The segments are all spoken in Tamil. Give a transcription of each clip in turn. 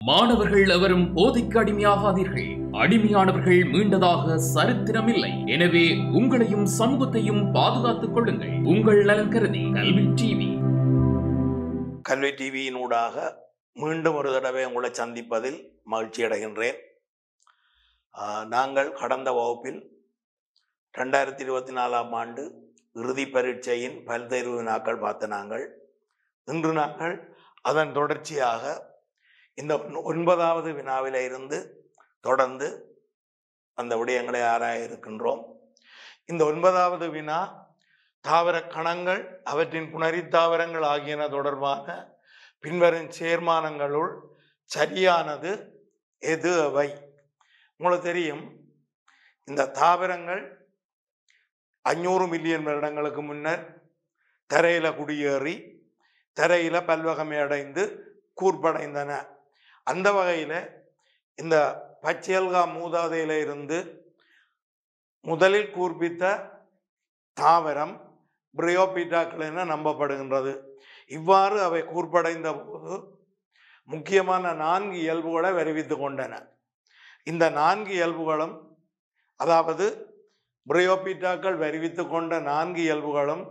மாணவர்கள் எவரும் போதைக்கு அடிமையாகாதீர்கள். அடிமையானவர்கள் மீண்டதாக சரித்திரமில்லை. எனவே உங்களையும் சமூகத்தையும் பாதுகாத்துக் கொள்ளுங்கள். உங்கள் நலன் கருதி கல்வி டிவி. கல்வி டிவியினூடாக மீண்டும் ஒரு தடவை உங்களை சந்திப்பதில் மகிழ்ச்சி அடைகின்றேன். நாங்கள் கடந்த வகுப்பில் 2024ஆம் ஆண்டு இறுதி பரீட்சையின் பல்தேர்வு வினாக்கள் பார்த்த நாங்கள் இன்று நாங்கள் அதன் தொடர்ச்சியாக இந்த 9வது வினாவில இருந்து தொடர்ந்து அந்த விடயங்களை ஆராய இருக்கின்றோம். இந்த 9வது வினா தாவர கணங்கள் அவற்றின் புணரித்தாவரங்கள் ஆகியன தொடர்பான பின்வரும் சேர்மானங்களுள் சரியானது எது அவை? உங்களுக்கு தெரியும், இந்த தாவரங்கள் 500 மில்லியன் வருடங்களுக்கு முன்னர் தரையில குடியேறி தரையில பல்வகமை அடைந்து கூர்ப்படைந்தன. அந்த வகையில இந்த பச்சையல்கா மூதாதையில இருந்து முதலில் கூர்ப்பித்த தாவரம் பிரையோபீட்டாக்கள் என நம்பப்படுகின்றது. இவ்வாறு அவை கூர்ப்படைந்த போது முக்கியமான 4 இயல்புகளை வருவித்து கொண்டன. இந்த 4 இயல்புகளும், அதாவது பிரையோபீட்டாக்கள் வருவித்து கொண்ட 4 இயல்புகளும்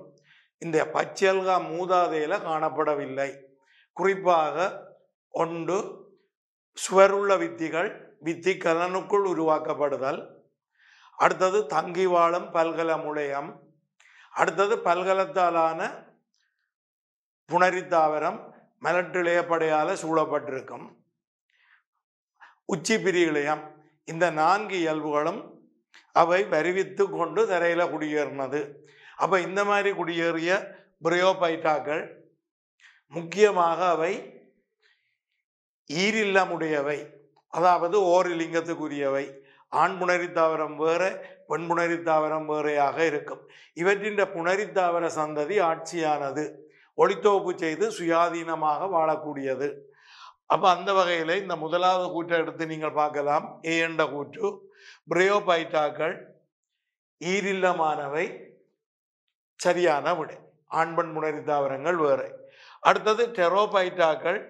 இந்த பச்சையல்கா மூதாதையில காணப்படவில்லை. குறிப்பாக ஒன்று, சுவருள்ள வித்திகள் வித்தி கலனுக்குள் உருவாக்கப்படுதல். அடுத்தது தங்கி வாழும் பல்கல முளையம். அடுத்தது பல்கலத்தாலான புணரித்தாவரம் மலட்டிளையப்படையால சூழப்பட்டிருக்கும். உச்சி பிரியிளையம். இந்த 4 இயல்புகளும் அவை வருவித்து கொண்டு தரையில குடியேறினது. அப்ப இந்த மாதிரி குடியேறிய பிரையோபைட்டாக்கள் முக்கியமாக அவை ஈரில்லமுடையவை, அதாவது ஓரிலிங்கத்துக்குரியவை. ஆண் புணரித்தாவரம் வேற, பெண் புணரித்தாவரம் வேறையாக இருக்கும். இவற்றின் புணரித்தாவர சந்ததி ஆட்சியானது, ஒளித்தொகுப்பு செய்து சுயாதீனமாக வாழக்கூடியது. அப்ப அந்த வகையில இந்த முதலாவது கூற்றை எடுத்து நீங்கள் பார்க்கலாம். ஏ என்ற கூற்று, பிரையோபைட்டாக்கள் ஈரில்லமானவை, சரியான விடை. ஆண் பெண் புணரித்தாவரங்கள் வேறு. அடுத்தது டெரோபைட்டாக்கள்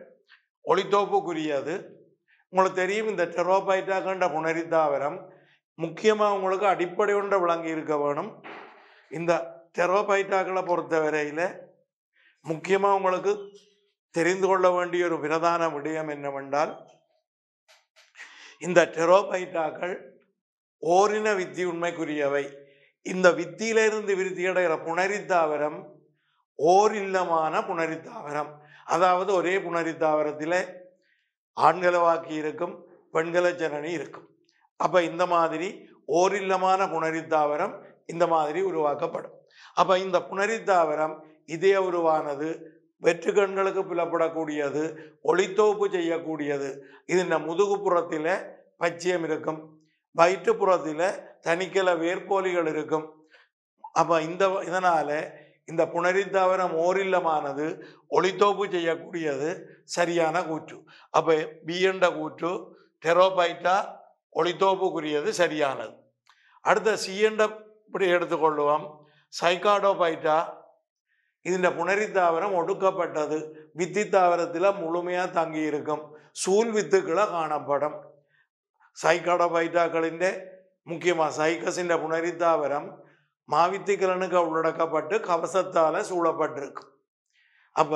ஒளித்தொகுப்புக்குரியது. உங்களுக்கு தெரியும், இந்த டெரோபைட்டாக்கண்ட புணரித்தாவரம் முக்கியமாக உங்களுக்கு அடிப்படை ஒன்றை விளங்கி இருக்க வேணும். இந்த டெரோபைட்டாக்களை பொறுத்தவரையில முக்கியமாக உங்களுக்கு தெரிந்து கொள்ள வேண்டிய ஒரு பிரதான விடயம் என்னவென்றால், இந்த டெரோபைட்டாக்கள் ஓரின வித்தி உண்மைக்குரியவை. இந்த வித்தியிலிருந்து விருத்தி அடைகிற புணரித்தாவரம் ஓரில்லமான புணரித்தாவரம். அதாவது ஒரே புணரித்தாவரத்தில் ஆண்களை வாக்கி இருக்கும், பெண்களை ஜனனி இருக்கும். அப்ப இந்த மாதிரி ஓரில்லமான புணரித்தாவரம் இந்த மாதிரி உருவாக்கப்படும். அப்ப இந்த புணரித்தாவரம் இதய உருவானது, வெற்று கண்களுக்கு புலப்படக்கூடியது, ஒளித்தொகுப்பு செய்யக்கூடியது. இதன் முதுகுப்புறத்தில பச்சையம் இருக்கும், வயிற்றுப்புறத்தில தனிக்கல வேர்போலிகள் இருக்கும். அப்ப இதனால இந்த புணரித்தாவரம் ஓரில்லமானது, ஒளித்தொகுப்பு செய்யக்கூடியது, சரியான கூற்று. அப்ப பி என்ற கூற்று, டெரோபைட்டா ஒளித்தொகுப்புக்குரியது, சரியானது. அடுத்த சி என்ற இப்படி எடுத்துக்கொள்ளுவோம். சைக்காடோபைட்டா இந்த புணரித்தாவரம் ஒடுக்கப்பட்டது, வித்தித்தாவரத்தில் முழுமையா தங்கி இருக்கும், சூழ் வித்துக்களை காணப்படும். சைக்காடோபைட்டாக்களின் முக்கியமா சைக்கஸின் புணரித்தாவரம் மாவித்திக்கலனுக்கு உள்ளடக்கப்பட்டு கவசத்தால சூழப்பட்டிருக்கும். அப்ப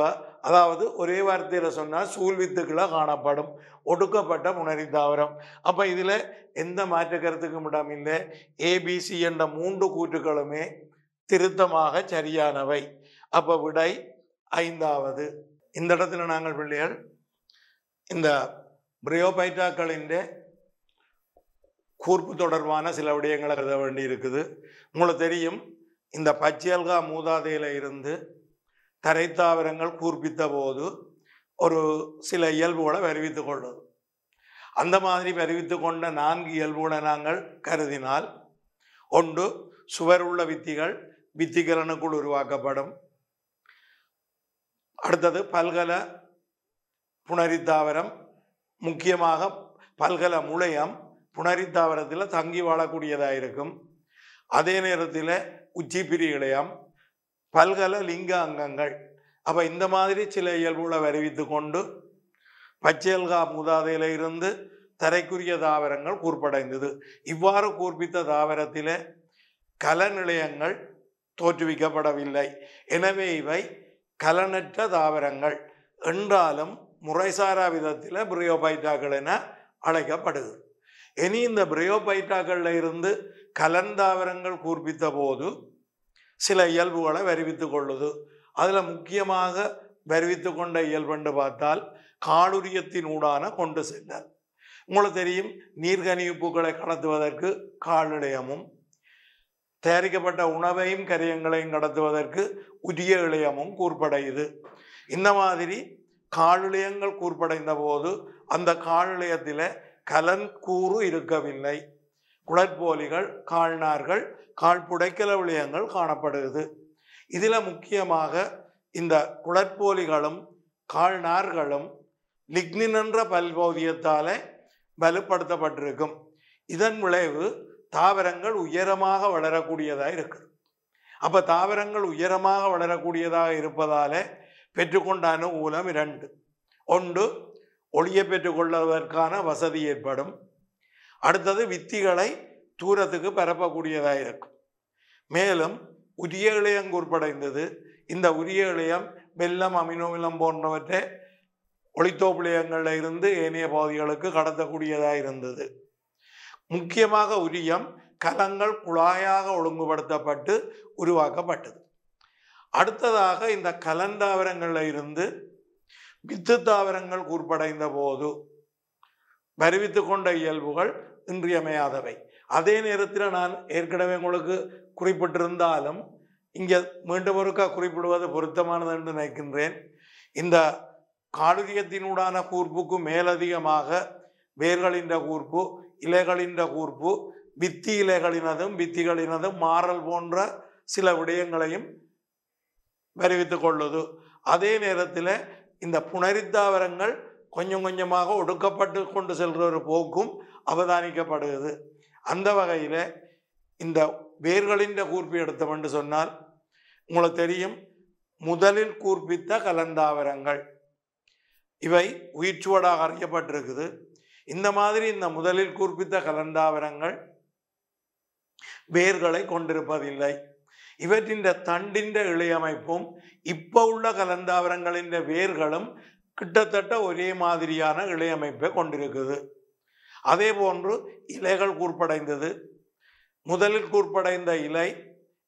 அதாவது ஒரே வார்த்தையில சொன்னா சூழ் வித்துக்களை காணப்படும், ஒடுக்கப்பட்ட புணரித்தாவரம். அப்ப இதுல எந்த மாற்று கருத்துக்கும் இடமில்லை. ஏபிசி என்ற 3 கூற்றுகளுமே திருத்தமாக சரியானவை. அப்ப விடை 5வது. இந்த இடத்துல நாங்கள் பிள்ளைகள் இந்த பிரையோபைட்டாக்களின் கூர்ப்பு தொடர்பான சில விடயங்களை கருத வேண்டி இருக்குது. உங்களுக்கு தெரியும், இந்த பச்சையல்கா மூதாதையில இருந்து தரைத்தாவரங்கள் கூர்ப்பித்த போது ஒரு சில இயல்புகளை வருவித்து கொள்ளுது. அந்த மாதிரி வருவித்து கொண்ட 4 இயல்புகளை நாங்கள் கருதினால், ஒன்று, சுவர் உள்ள வித்திகள் வித்திகலனுக்குள் உருவாக்கப்படும். அடுத்தது பல்கல புணரித்தாவரம், முக்கியமாக பல்கல முளையம் புணரித்தாவரத்தில் தங்கி வாழக்கூடியதாக இருக்கும். அதே நேரத்தில் உச்சி பிரியிளையம், பல்கல லிங்க அங்கங்கள். அப்போ இந்த மாதிரி சில இயல்புகளை வருவித்து கொண்டு பச்சையல்கா மூதாதையில இருந்து தரைக்குரிய தாவரங்கள் கூர்ப்படைந்தது. இவ்வாறு கூர்ப்பித்த தாவரத்திலே கல நிலையங்கள் தோற்றுவிக்கப்படவில்லை. எனவே இவை கலனற்ற தாவரங்கள் என்றாலும் முறைசாரா விதத்தில் பிரியோபைட்டாக்கள் என அழைக்கப்படுது. இனி இந்த பிரியோபைட்டாக்கள்ல இருந்து கலந்தாவரங்கள் கூர்ப்பித்த போது சில இயல்புகளை வருவித்துக் கொள்ளுது. அதுல முக்கியமாக வருவித்து கொண்ட இயல்பென்று பார்த்தால் காலுரியத்தினூடான கொண்டு செல்லல். உங்களுக்கு தெரியும், நீர்கனிப்புகளை கடத்துவதற்கு கால் இழையமும், தயாரிக்கப்பட்ட உணவையும் கரியங்களையும் கடத்துவதற்கு உரிய இழையமும் கூர்ப்படையுது. இந்த மாதிரி காலிழையங்கள் கூர்ப்படைந்த போது அந்த காலிழையத்தில கலன் கூறு இருக்கவில்லை. குடற்போலிகள், கால்நார்கள், கால் புடைக்கல விளையங்கள் காணப்படுகிறது. இதுல முக்கியமாக இந்த குடற்போலிகளும் கால்நார்களும் லிக்னின் என்ற பல்போதியத்தால வலுப்படுத்தப்பட்டிருக்கும். இதன் விளைவு தாவரங்கள் உயரமாக வளரக்கூடியதாக இருக்குது. அப்ப தாவரங்கள் உயரமாக வளரக்கூடியதாக இருப்பதால பெற்றுக்கொண்ட அனுகூலம் இரண்டு. ஒன்று, ஒளியை பெற்றுக்கொள்வதற்கான வசதி ஏற்படும். அடுத்தது, வித்திகளை தூரத்துக்கு பரப்பக்கூடியதாக இருக்கும். மேலும் உரிய இழையம் கூர்ப்படைந்தது. இந்த உரிய இழையம் வெல்லம், அமினோமிலம் போன்றவற்றை ஒளித்தோப்பிழையங்கள்ல இருந்து ஏனைய பகுதிகளுக்கு கடத்தக்கூடியதாக இருந்தது. முக்கியமாக உரியம் கலங்கள் குழாயாக ஒழுங்குபடுத்தப்பட்டு உருவாக்கப்பட்டது. அடுத்ததாக இந்த கலந்தாவரங்கள்ல இருந்து வித்து தாவரங்கள் கூர்ப்படைந்த போது வருவித்து கொண்ட இயல்புகள் இன்றியமையாதவை. அதே நேரத்தில் நான் ஏற்கனவே உங்களுக்கு குறிப்பிட்டிருந்தாலும் இங்கே மீண்டும் ஒருக்கா குறிப்பிடுவது பொருத்தமானது என்று நினைக்கின்றேன். இந்த காலுரியத்தினூடான கூர்ப்புக்கு மேலதிகமாக வேர்களின் கூர்ப்பு, இலைகளின் கூர்ப்பு, வித்தி இலைகளினதும் வித்திகளினதும் மாறல் போன்ற சில விடயங்களையும் வருவித்துக் கொள்ளுது. அதே நேரத்தில் இந்த புணரித்தாவரங்கள் கொஞ்சம் கொஞ்சமாக ஒடுக்கப்பட்டு கொண்டு செல்கிற ஒரு போக்கும் அவதானிக்கப்படுகிறது. அந்த வகையில் இந்த வேர்களின் கூர்ப்பு எடுத்தோம் என்று சொன்னால் உங்களுக்கு தெரியும், முதலில் கூர்ப்பித்த கலந்தாவரங்கள் இவை உயிர்ச்சுவடாக அறியப்பட்டிருக்குது. இந்த மாதிரி இந்த முதலில் கூர்ப்பித்த கலந்தாவரங்கள் வேர்களை கொண்டிருப்பதில்லை. இவற்றின் தண்டின் இழையமைப்பும் இப்போ உள்ள கலந்தாவரங்களின் வேர்களும் கிட்டத்தட்ட ஒரே மாதிரியான இழையமைப்பை கொண்டிருக்குது. அதே போன்று இலைகள் கூர்ப்படைந்தது. முதலில் கூர்ப்படைந்த இலை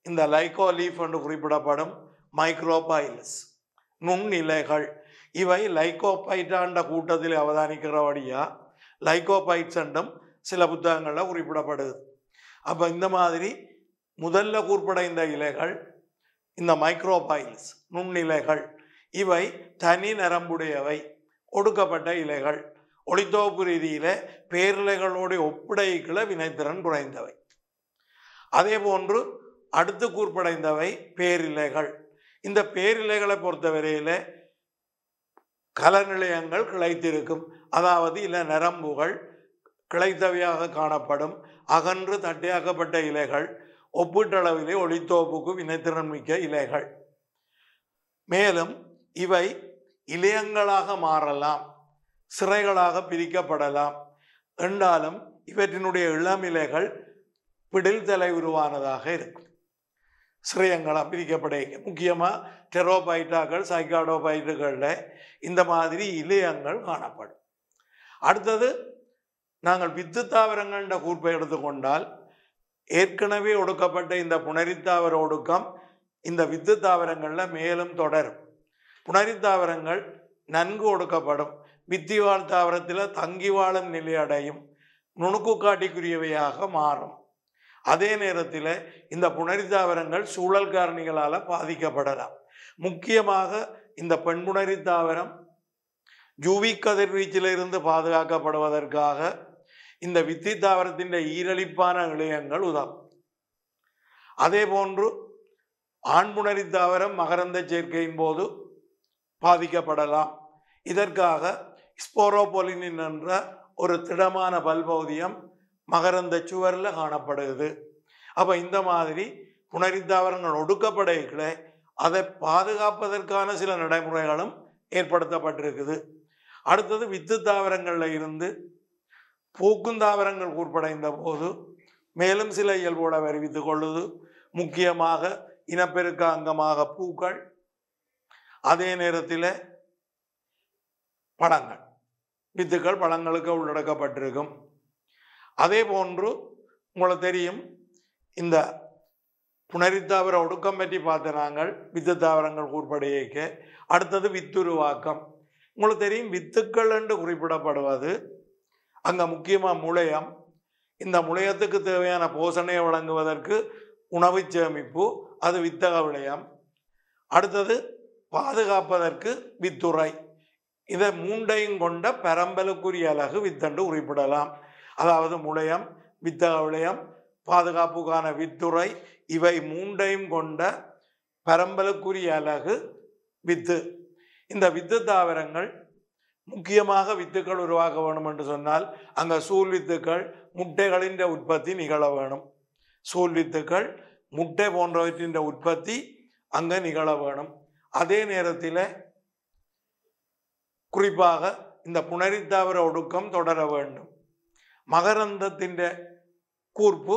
இந்த லைகோலீஃப் என்று குறிப்பிடப்படும் மைக்ரோபைல்ஸ் நுண் இலைகள். இவை லைகோபைட்டாண்ட கூட்டத்தில் அவதானிக்கிறபடியா லைகோபைட்ஸ் என்றும் சில புத்தகங்களில் குறிப்பிடப்படுது. அப்போ இந்த மாதிரி முதல்ல கூர்ப்படைந்த இலைகள் இந்த மைக்ரோபைல்ஸ் நுண்ணிலைகள். இவை தனி நரம்புடையவை, ஒடுக்கப்பட்ட இலைகள். ஒளித்தொகுப்பு ரீதியில பேரிலைகளோடு ஒப்படைக்குள்ள வினைத்திறன் குறைந்தவை. அதே போன்று அடுத்து கூர்ப்படைந்தவை பேரிலைகள். இந்த பேரிலைகளை பொறுத்தவரையில கலநிலையங்கள் கிளைத்திருக்கும். அதாவது இல நரம்புகள் கிளைத்தவையாக காணப்படும். அகன்று தட்டையாக்கப்பட்ட இலைகள், ஒப்பீட்டளவிலே ஒளித்தோப்புக்கு வினைத்திறன் மிக்க இலைகள். மேலும் இவை இலையங்களாக மாறலாம், சிறைகளாக பிரிக்கப்படலாம். என்றாலும் இவற்றினுடைய இளம் இலைகள் பிடில் தலை உருவானதாக இருக்கும். சிறையங்களாக பிரிக்கப்பட முக்கியமாக டெரோபைட்டாக்கள், சைக்காடோபைட்டுகளில் இந்த மாதிரி இலையங்கள் காணப்படும். அடுத்தது நாங்கள் வித்து தாவரங்கள்ன்ற கூர்ப்பை எடுத்துக்கொண்டால் ஏற்கனவே ஒடுக்கப்பட்ட இந்த புணரித்தாவர ஒடுக்கம் இந்த வித்து தாவரங்களில் மேலும் தொடரும். புணரித்தாவரங்கள் நன்கு ஒடுக்கப்படும். வித்திவாழ் தாவரத்தில் தங்கி வாழும் நிலையடையும் நுணுக்கு காட்டிக்குரியவையாக மாறும். அதே நேரத்தில் இந்த புணரித்தாவரங்கள் சூழல் காரணிகளால் பாதிக்கப்படலாம். முக்கியமாக இந்த பெண் புணரித்தாவரம் யூவி கதிர்வீச்சிலிருந்து பாதுகாக்கப்படுவதற்காக இந்த வித்தி தாவரத்தின் ஈரலிப்பான இழையங்கள் உதவும். அதே போன்று ஆண் புணரித்தாவரம் மகரந்த சேர்க்கையின் போது பாதிக்கப்படலாம். இதற்காக ஸ்போரோபொலினின் என்ற ஒரு திடமான பல்பகுதியம் மகரந்த சுவரில் காணப்படுகிறது. அப்போ இந்த மாதிரி புணரித்தாவரங்கள் ஒடுக்கப்படைகளை அதை பாதுகாப்பதற்கான சில நடைமுறைகளும் ஏற்படுத்தப்பட்டிருக்குது. அடுத்தது வித்து தாவரங்கள்ல இருந்து பூக்கும் தாவரங்கள் கூர்ப்படைந்த போது மேலும் சில இயல்போட வருவித்துக் கொள்ளுது. முக்கியமாக இனப்பெருக்க அங்கமாக பூக்கள், அதே நேரத்தில் பழங்கள், வித்துக்கள் பழங்களுக்கு உள்ளடக்கப்பட்டிருக்கும். அதே போன்று உங்களுக்கு தெரியும் இந்த புனரித்தாவர ஒடுக்கம் பற்றி பார்த்த நாங்கள் வித்து தாவரங்கள் கூர்ப்படையேக்க. அடுத்தது வித்துருவாக்கம். உங்களுக்கு தெரியும் வித்துக்கள் என்று குறிப்பிடப்படுவது அங்க முக்கியமா முளையம். இந்த முளையத்துக்கு தேவையான போஷணையை வழங்குவதற்கு உணவு சேமிப்பு, அது வித்தக விளையம். அடுத்தது பாதுகாப்பதற்கு வித்துறை. இதை மூண்டையும் கொண்ட பரம்பலுக்குரிய அலகு வித்தண்டு குறிப்பிடலாம். அதாவது முளையம், வித்தக விளையம், பாதுகாப்புக்கான வித்துறை, இவை மூண்டையும் கொண்ட பரம்பலுக்குரிய அலகு வித்து. இந்த வித்து தாவரங்கள் முக்கியமாக வித்துக்கள் உருவாக்க வேணும் என்று சொன்னால் அங்க சூழ் வித்துக்கள், முட்டைகளின் உற்பத்தி நிகழ வேணும். சூழ் வித்துக்கள், முட்டை போன்றவற்றின் உற்பத்தி அங்க நிகழ வேணும். அதே நேரத்தில் குறிப்பாக இந்த புனரித்தாவர ஒடுக்கம் தொடர வேண்டும். மகரந்தத்தின் கூர்ப்பு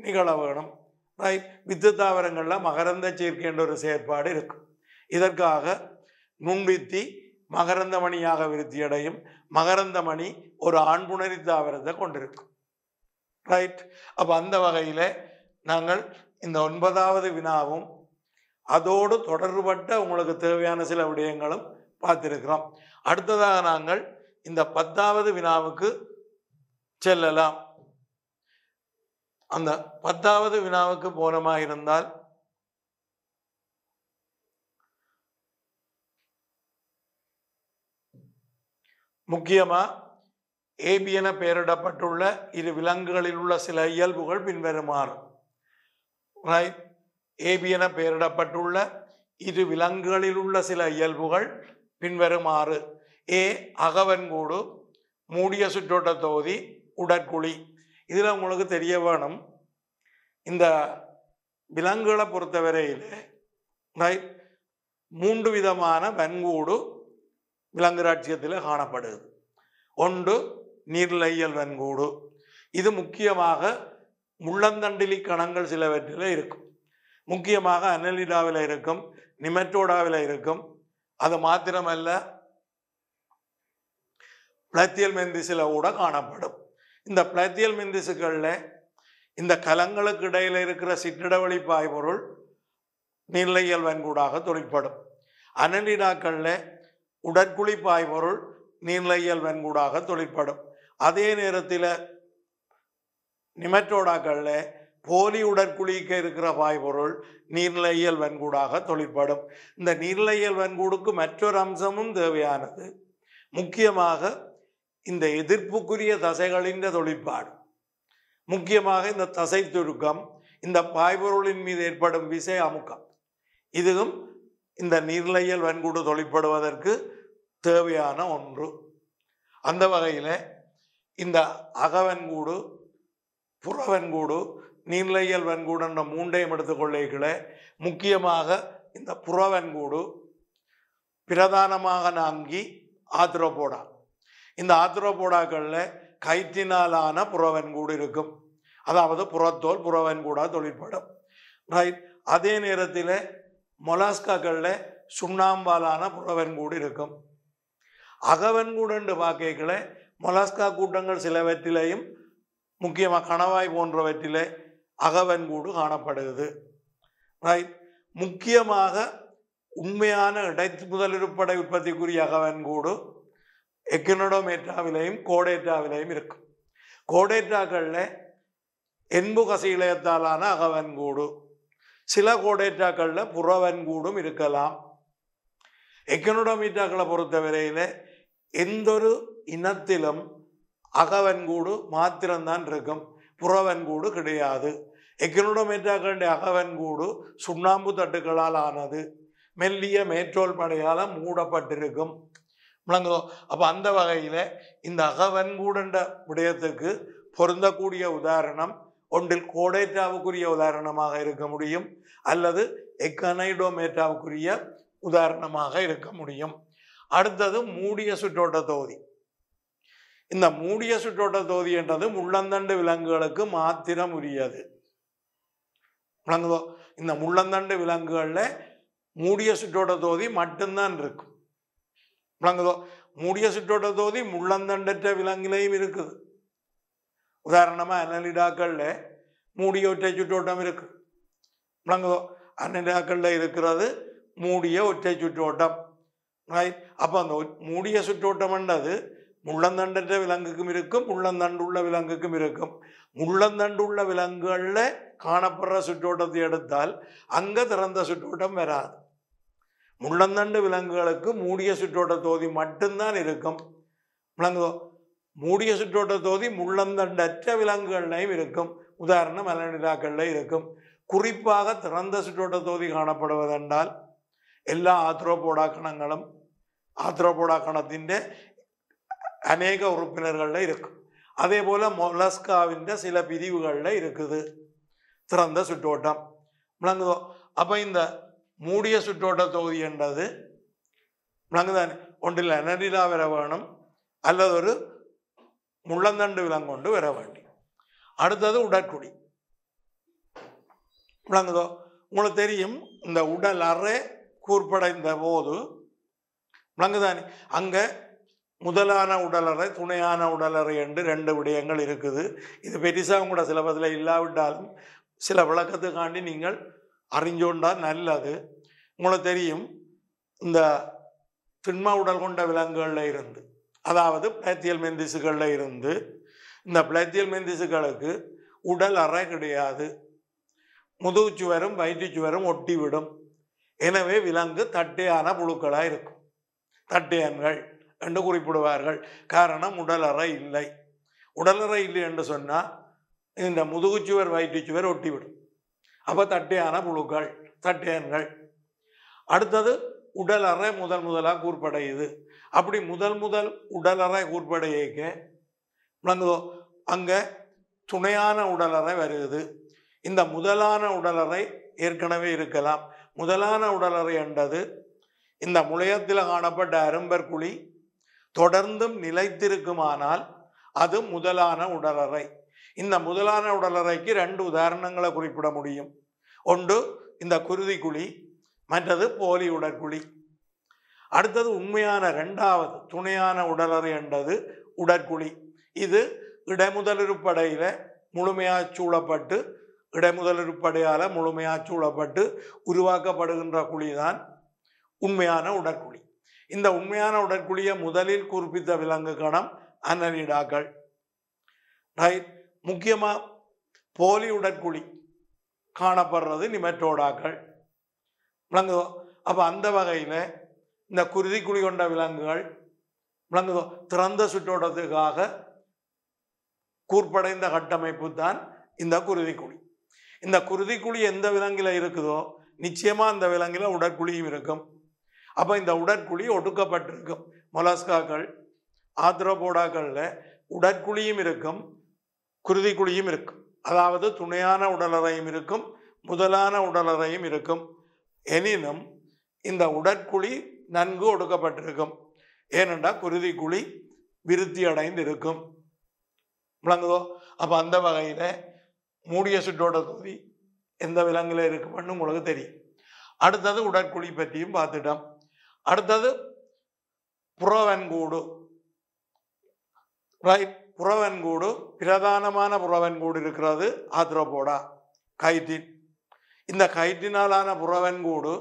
நிகழ வேணும். ரைட். வித்து தாவரங்கள்ல மகரந்த சேர்க்கை என்ற ஒரு செயற்பாடு இருக்கு. இதற்காக நுண்வித்தி மகரந்த மணியாக விருத்தி அடையும். மகரந்த மணி ஒரு ஆண் புனரித்தாவரத்தை கொண்டிருக்கும். ரைட். அப்ப அந்த வகையில நாங்கள் இந்த 9வது வினாவும் அதோடு தொடர்பட்ட உங்களுக்கு தேவையான சில விடயங்களும் பார்த்திருக்கிறோம். அடுத்ததாக நாங்கள் இந்த 10வது வினாவுக்கு செல்லலாம். அந்த 10வது வினாவுக்கு போனமா இருந்தால் முக்கியமா ஏபி என பெயரிடப்பட்டுள்ள இரு விலங்குகளில் உள்ள சில இயல்புகள் பின்வருமாறு. ரைட். ஏபி என பெயரிடப்பட்டுள்ள இரு விலங்குகளில் உள்ள சில இயல்புகள் பின்வருமாறு. ஏ அகவன்கூடு, மூடிய சுற்றோட்ட தொகுதி, உடற்குழி. இதுல உங்களுக்கு தெரிய வேணும், இந்த விலங்குகளை பொறுத்தவரையில் ரைட் 3 விதமான வன்கூடு விலங்கு ராட்சியத்தில் காணப்படுது. ஒன்று நீர்லையல் வன்கூடு. இது முக்கியமாக முள்ளந்தண்டிலி கணங்கள் சிலவற்றில் இருக்கும். முக்கியமாக அனலிடாவில் இருக்கும், நிமெட்டோடாவில் இருக்கும். அது மாத்திரமல்ல பிளாத்தியல் மெந்திசில கூட காணப்படும். இந்த பிளாத்தியல் மெந்திசுகளில் இந்த கலங்களுக்கு இடையில இருக்கிற சிற்றிடவெளி பாய்பொருள் நீர்லையல் வன்கூடாக தொழிற்படும். அனலிடாக்களில் உடற்குழி பாய்பொருள் நீர்லையல் வன்கூடாக தொழிற்படும். அதே நேரத்தில் நிமெட்டோடாக்களில் போலி உடற்குழிக்க இருக்கிற பாய்பொருள் நீர்லையல் வன்கூடாக தொழிற்படும். இந்த நீர்லையல் வன்கூடுக்கு மற்றொரு அம்சமும் தேவையானது. முக்கியமாக இந்த எதிர்ப்புக்குரிய தசைகளின் தொழிற்பாடு, முக்கியமாக இந்த தசை துருக்கம், இந்த பாய்பொருளின் மீது ஏற்படும் விசை அமுக்கம், இதுவும் இந்த நீர்லையல் வன்கூடு தொழிற்படுவதற்கு தேவையான ஒன்று. அந்த வகையில் இந்த அகவன்கூடு, புறவன்கூடு, நீர்லையல் வன்கூடு என்ற மூண்டையும் எடுத்துக்கொள்ளைகளை முக்கியமாக இந்த புறவன்கூடு பிரதானமாக நாங்கி ஆத்ரோபோடா. இந்த ஆத்ரோபோடாக்களில் கயிற்றினாலான புறவன்கூடு இருக்கும். அதாவது புறத்தோல் புறவன்கூடா தொழிற்படும். ரைட். அதே நேரத்தில் மொலாஸ்காக்களில் சுண்ணாம்பாலான புறவன்கூடு இருக்கும். அகவன்கூடு என்று பார்க்கல மொலாஸ்கா கூட்டங்கள் சிலவற்றிலையும் முக்கியமாக கணவாய் போன்றவற்றிலே அகவன்கூடு காணப்படுகிறது. ரைட். முக்கியமாக உண்மையான இடைமுதலிருப்படை உற்பத்திக்குரிய அகவன்கூடு எக்கினோடோமேட்டாவிலையும் கோடேட்டாவிலையும் இருக்கும். கோடேட்டாக்களில் என்பு கசையிலயத்தாலான அகவன்கூடு, சில கோடேட்டாக்களில் புறவன்கூடும் இருக்கலாம். எக்கினோடோமீட்டாக்களை பொறுத்தவரையில் எந்தொரு இனத்திலும் அகவன்கூடு மாத்திரம்தான் இருக்கும், புறவன்கூடு கிடையாது. எக்கினோடோமீட்டாக்களுடைய அகவன்கூடு சுண்ணாம்பு தட்டுக்களால் ஆனது, மெல்லிய மேற்றோல் படையால் மூடப்பட்டிருக்கும். விளங்குதோ? அப்போ அந்த வகையில் இந்த அகவன்கூடுன்ற விடயத்துக்கு பொருந்தக்கூடிய உதாரணம் ஒன்றில் கோடேட்டாவுக்குரிய உதாரணமாக இருக்க முடியும், அல்லது எக்கனைடோமேட்டாவுக்குரிய உதாரணமாக இருக்க முடியும். அடுத்தது மூடிய சுற்றோட்ட தொகுதி. இந்த மூடிய சுற்றோட்ட தொகுதி என்றது முள்ளந்தண்டு விலங்குகளுக்கு மாத்திரம் உரியது. விளங்குதோ? இந்த முள்ளந்தண்டு விலங்குகள்ல மூடிய சுற்றோட்ட தொகுதி மட்டும்தான் இருக்கும். விளங்குதோ? மூடிய சுற்றோட்ட தொகுதி முள்ளந்தண்டற்ற விலங்குலையும் இருக்குது. உதாரணமா அனலிடாக்கள்ல மூடிய ஒற்றை சுற்றோட்டம் இருக்கு. விளங்குதோ? அனலிடாக்கள்ல இருக்கிறது மூடிய ஒற்றை சுற்றோட்டம். ரைட்? அப்போ அந்த மூடிய சுற்றோட்டம் என்றது முள்ளந்தண்டற்ற விலங்குக்கும் இருக்கும், முள்ளந்தண்டுள்ள விலங்குக்கும் இருக்கும். முள்ளந்தண்டுள்ள விலங்குகள்ல காணப்படுற சுற்றோட்டத்தை எடுத்தால் அங்க திறந்த சுற்றோட்டம் வராது. முள்ளந்தண்டு விலங்குகளுக்கு மூடிய சுற்றோட்ட தொகுதி மட்டும்தான் இருக்கும். விளங்குதோ? மூடிய சுற்றோட்ட தொகுதி முள்ளந்தண்டற்ற விலங்குகள்லையும் இருக்கும். உதாரணம் அலனிடாக்கள்ல இருக்கும். குறிப்பாக திறந்த சுற்றோட்ட தொகுதி காணப்படுவதென்றால் எல்லா ஆத்ரோபோடா கணங்களும் ஆத்ரோபோடா கணத்தின் அநேக உறுப்பினர்கள்ல இருக்கும். அதே போல மொலஸ்காவின் சில பிரிவுகள்ல இருக்குது திறந்த சுற்றோட்டம். விளங்குதோ? அப்ப இந்த மூடிய சுற்றோட்ட தொகுதி என்றது விளங்குதான் ஒன்றில் அனடிலா வர வேணும் அல்லது ஒரு முள்ளந்தண்டு விலங்கு கொண்டு வர வேண்டி. அடுத்தது உடற்குடி. விளங்குதோ? உங்களுக்கு தெரியும் இந்த உடல் அறை கூர்ப்படைந்த போது விளங்குதானே அங்க முதலான உடலறை துணையான உடலறை என்று ரெண்டு விடயங்கள் இருக்குது. இது பெருசாக கூட சிலபத்தில் இல்லாவிட்டாலும் சில விளக்கத்துக்காண்டி நீங்கள் அறிஞ்சோண்டால் நல்லது. உங்களுக்கு தெரியும் இந்த திண்ம உடல் கொண்ட விலங்குகள்ல இருந்து, அதாவது பிளாத்தியல் மெந்திசுகள்ல இருந்து, இந்த பிளாத்தியல் மெந்திசுகளுக்கு உடல் அறை கிடையாது. முதுகுச்சுவரும் வயிற்றுச்சுவரும் ஒட்டிவிடும். எனவே விலங்கு தட்டையான புழுக்களாக இருக்கும். தட்டையன்கள் என்று குறிப்பிடுவார்கள். காரணம் உடலறை இல்லை. உடலறை இல்லை என்று சொன்னால் இந்த முதுகுச்சுவர் வயிற்றுச்சுவர் ஒட்டிவிடும். அப்போ தட்டையான புழுக்கள், தட்டையன்கள். அடுத்தது உடலறை முதலாக கூர்ப்படையுது. அப்படி முதல் உடலறை கூர்ப்படையக்க விளங்குதோ அங்க துணையான உடலறை வருது. இந்த முதலான உடலறை ஏற்கனவே இருக்கலாம். முதலான உடலறை என்றது இந்த முளையத்தில் காணப்பட்ட அரும்பர் குழி தொடர்ந்தும் நிலைத்திருக்குமானால் அது முதலான உடலறை. இந்த முதலான உடலறைக்கு ரெண்டு உதாரணங்களை குறிப்பிட முடியும். ஒன்று இந்த குருதி குழி, மற்றது போலி உடற்குழி. அடுத்தது உண்மையான இரண்டாவது துணையான உடலறை என்றது உடற்குழி. இது இடைமுதலுறுப்படையில முழுமையாக சூழப்பட்டு இடைமுதலுறுப்படையால முழுமையாக சூழப்பட்டு உருவாக்கப்படுகின்ற குழிதான் உண்மையான உடற்குழி. இந்த உண்மையான உடற்குழியை முதலில் குறிப்பிட்ட விலங்கு கணம் அன்னலிடாக்கள். ரைட்? முக்கியமா போலி உடற்குழி காணப்படுறது நிமெட்டோடாக்கள். விளங்குதோ? அப்ப அந்த வகையில இந்த குருதி குழி கொண்ட விலங்குகள் விளங்குதோ திறந்த சுற்றோட்டத்துக்காக கூர்ப்படைந்த கட்டமைப்பு தான் இந்த குருதி குழி. இந்த குருதி குழி எந்த விலங்குல இருக்குதோ நிச்சயமா அந்த விலங்குல உடற்குழியும் இருக்கும். அப்ப இந்த உடற்குழி ஒடுக்கப்பட்டிருக்கும். மொலஸ்காக்கள் ஆத்ரோபோடாக்கள்ல உடற்குழியும் இருக்கும், குருதி குழியும் இருக்கும். அதாவது துணையான உடலறையும் இருக்கும், முதலான உடலறையும் இருக்கும். எனினும் இந்த உடற்குழி நன்கு ஒடுக்கப்பட்டிருக்கும். ஏனென்றால் குருதி குழி விருத்தி அடைந்து இருக்கும். விளங்குதோ? அப்ப அந்த வகையில மூடிய சுற்றோட்ட தொகுதி எந்த விலங்குல இருக்குன்னு உங்களுக்கு தெரியும். அடுத்தது உடற்குழி பற்றியும் பார்த்துட்டோம். அடுத்தது புறவன்கூடு. ரைட்? புறவன்கூடு பிரதானமான புறவன்கூடு இருக்கிறது ஆத்ரோபோடா கைட்டின். இந்த கைட்டினாலான புறவன்கூடு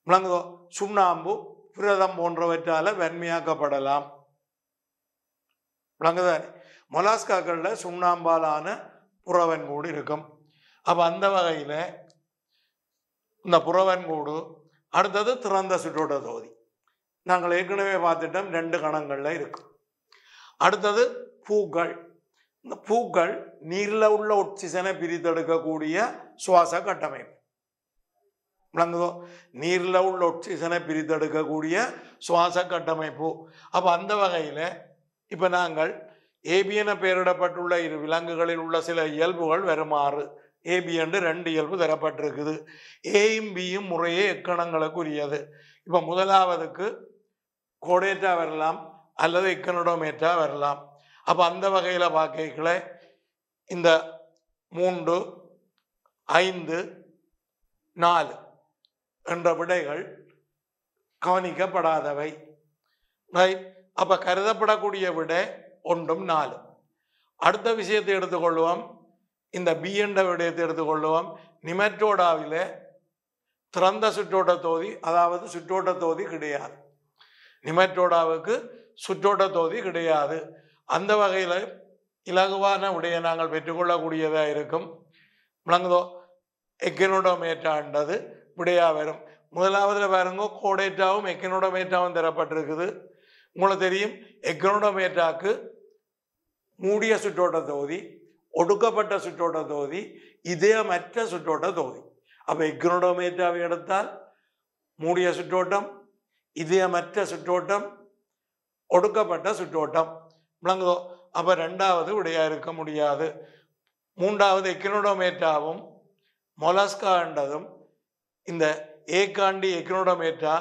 விளங்குதோ சுண்ணாம்பு புரதம் போன்றவற்றால வெண்மையாக்கப்படலாம். விளங்குதானே? மொலாஸ்காக்கள்ல சுண்ணாம்பாலான புறவன்கூடு இருக்கும். அப்ப அந்த வகையில இந்த புறவன்கூடு. அடுத்தது திறந்த சுற்றோட்ட தொகுதி. நாங்கள் ஏற்கனவே பார்த்துட்டோம், ரெண்டு கணங்கள்ல இருக்கும். அடுத்தது பூக்கள். இந்த பூக்கள் நீர்ல உள்ள ஆக்சிஜனை பிரித்தெடுக்கக்கூடிய சுவாச கட்டமைப்பு. விளங்குதோ? நீர்ல உள்ள ஆக்சிஜனை பிரித்தெடுக்கக்கூடிய சுவாச கட்டமைப்பு. அப்ப அந்த வகையில இப்ப நாங்கள் ஏபி என பெயரிடப்பட்டுள்ள இரு விலங்குகளில் உள்ள சில இயல்புகள் வருமாறு ஏபி என்று ரெண்டு இயல்பு தரப்பட்டிருக்குது. ஏயும் பியும் முறையே எக்கணங்களுக்குரியது. இப்ப முதலாவதுக்கு கோடேட்டா வரலாம் அல்லது எக்கனோடோமேட்டா வரலாம். அப்போ அந்த வகையில் பார்க்கல இந்த 3, 5, 4 என்ற விடைகள் கவனிக்கப்படாதவை. ரைட். அப்ப கருதப்படக்கூடிய விடை 1, 4. அடுத்த விஷயத்தை எடுத்துக்கொள்வோம். இந்த பி என்ற விடயத்தை எடுத்துக்கொள்வோம். நிமெட்டோடாவிலே திறந்த சுற்றோட்ட தொகுதி, அதாவது சுற்றோட்ட தொகுதி கிடையாது. நிமெட்டோடாவுக்கு சுற்றோட்ட தொகுதி கிடையாது. அந்த வகையில் இலகுவான விடையை நாங்கள் பெற்றுக்கொள்ளக்கூடியதாக இருக்கும். விளங்குதோ? எக்கனோடோமேட்டான்றது விடையா வரும். முதலாவதுல பாருங்க, கோடேட்டாவும் எக்கனோடோமேட்டாவும் தரப்பட்டிருக்குது. உங்களுக்கு தெரியும், எக்கனோடோமேட்டாக்கு மூடிய சுற்றோட்ட தொகுதி, ஒடுக்கப்பட்ட சுற்றோட்ட தொகுதி, இதயமற்ற சுற்றோட்ட தொகுதி. அப்ப எக்கனோடோமேட்டாவை எடுத்தால் மூடிய சுற்றோட்டம், இதயமற்ற சுற்றோட்டம், ஒடுக்கப்பட்ட சுற்றோட்டம். விளங்குதோ? அப்ப ரெண்டாவது விடையா இருக்க முடியாது. மூன்றாவது எக்கனோடோமேட்டாவும் மொலஸ்கான்றதும் இந்த ஏகாண்டி எக்கனோடோமேட்டா,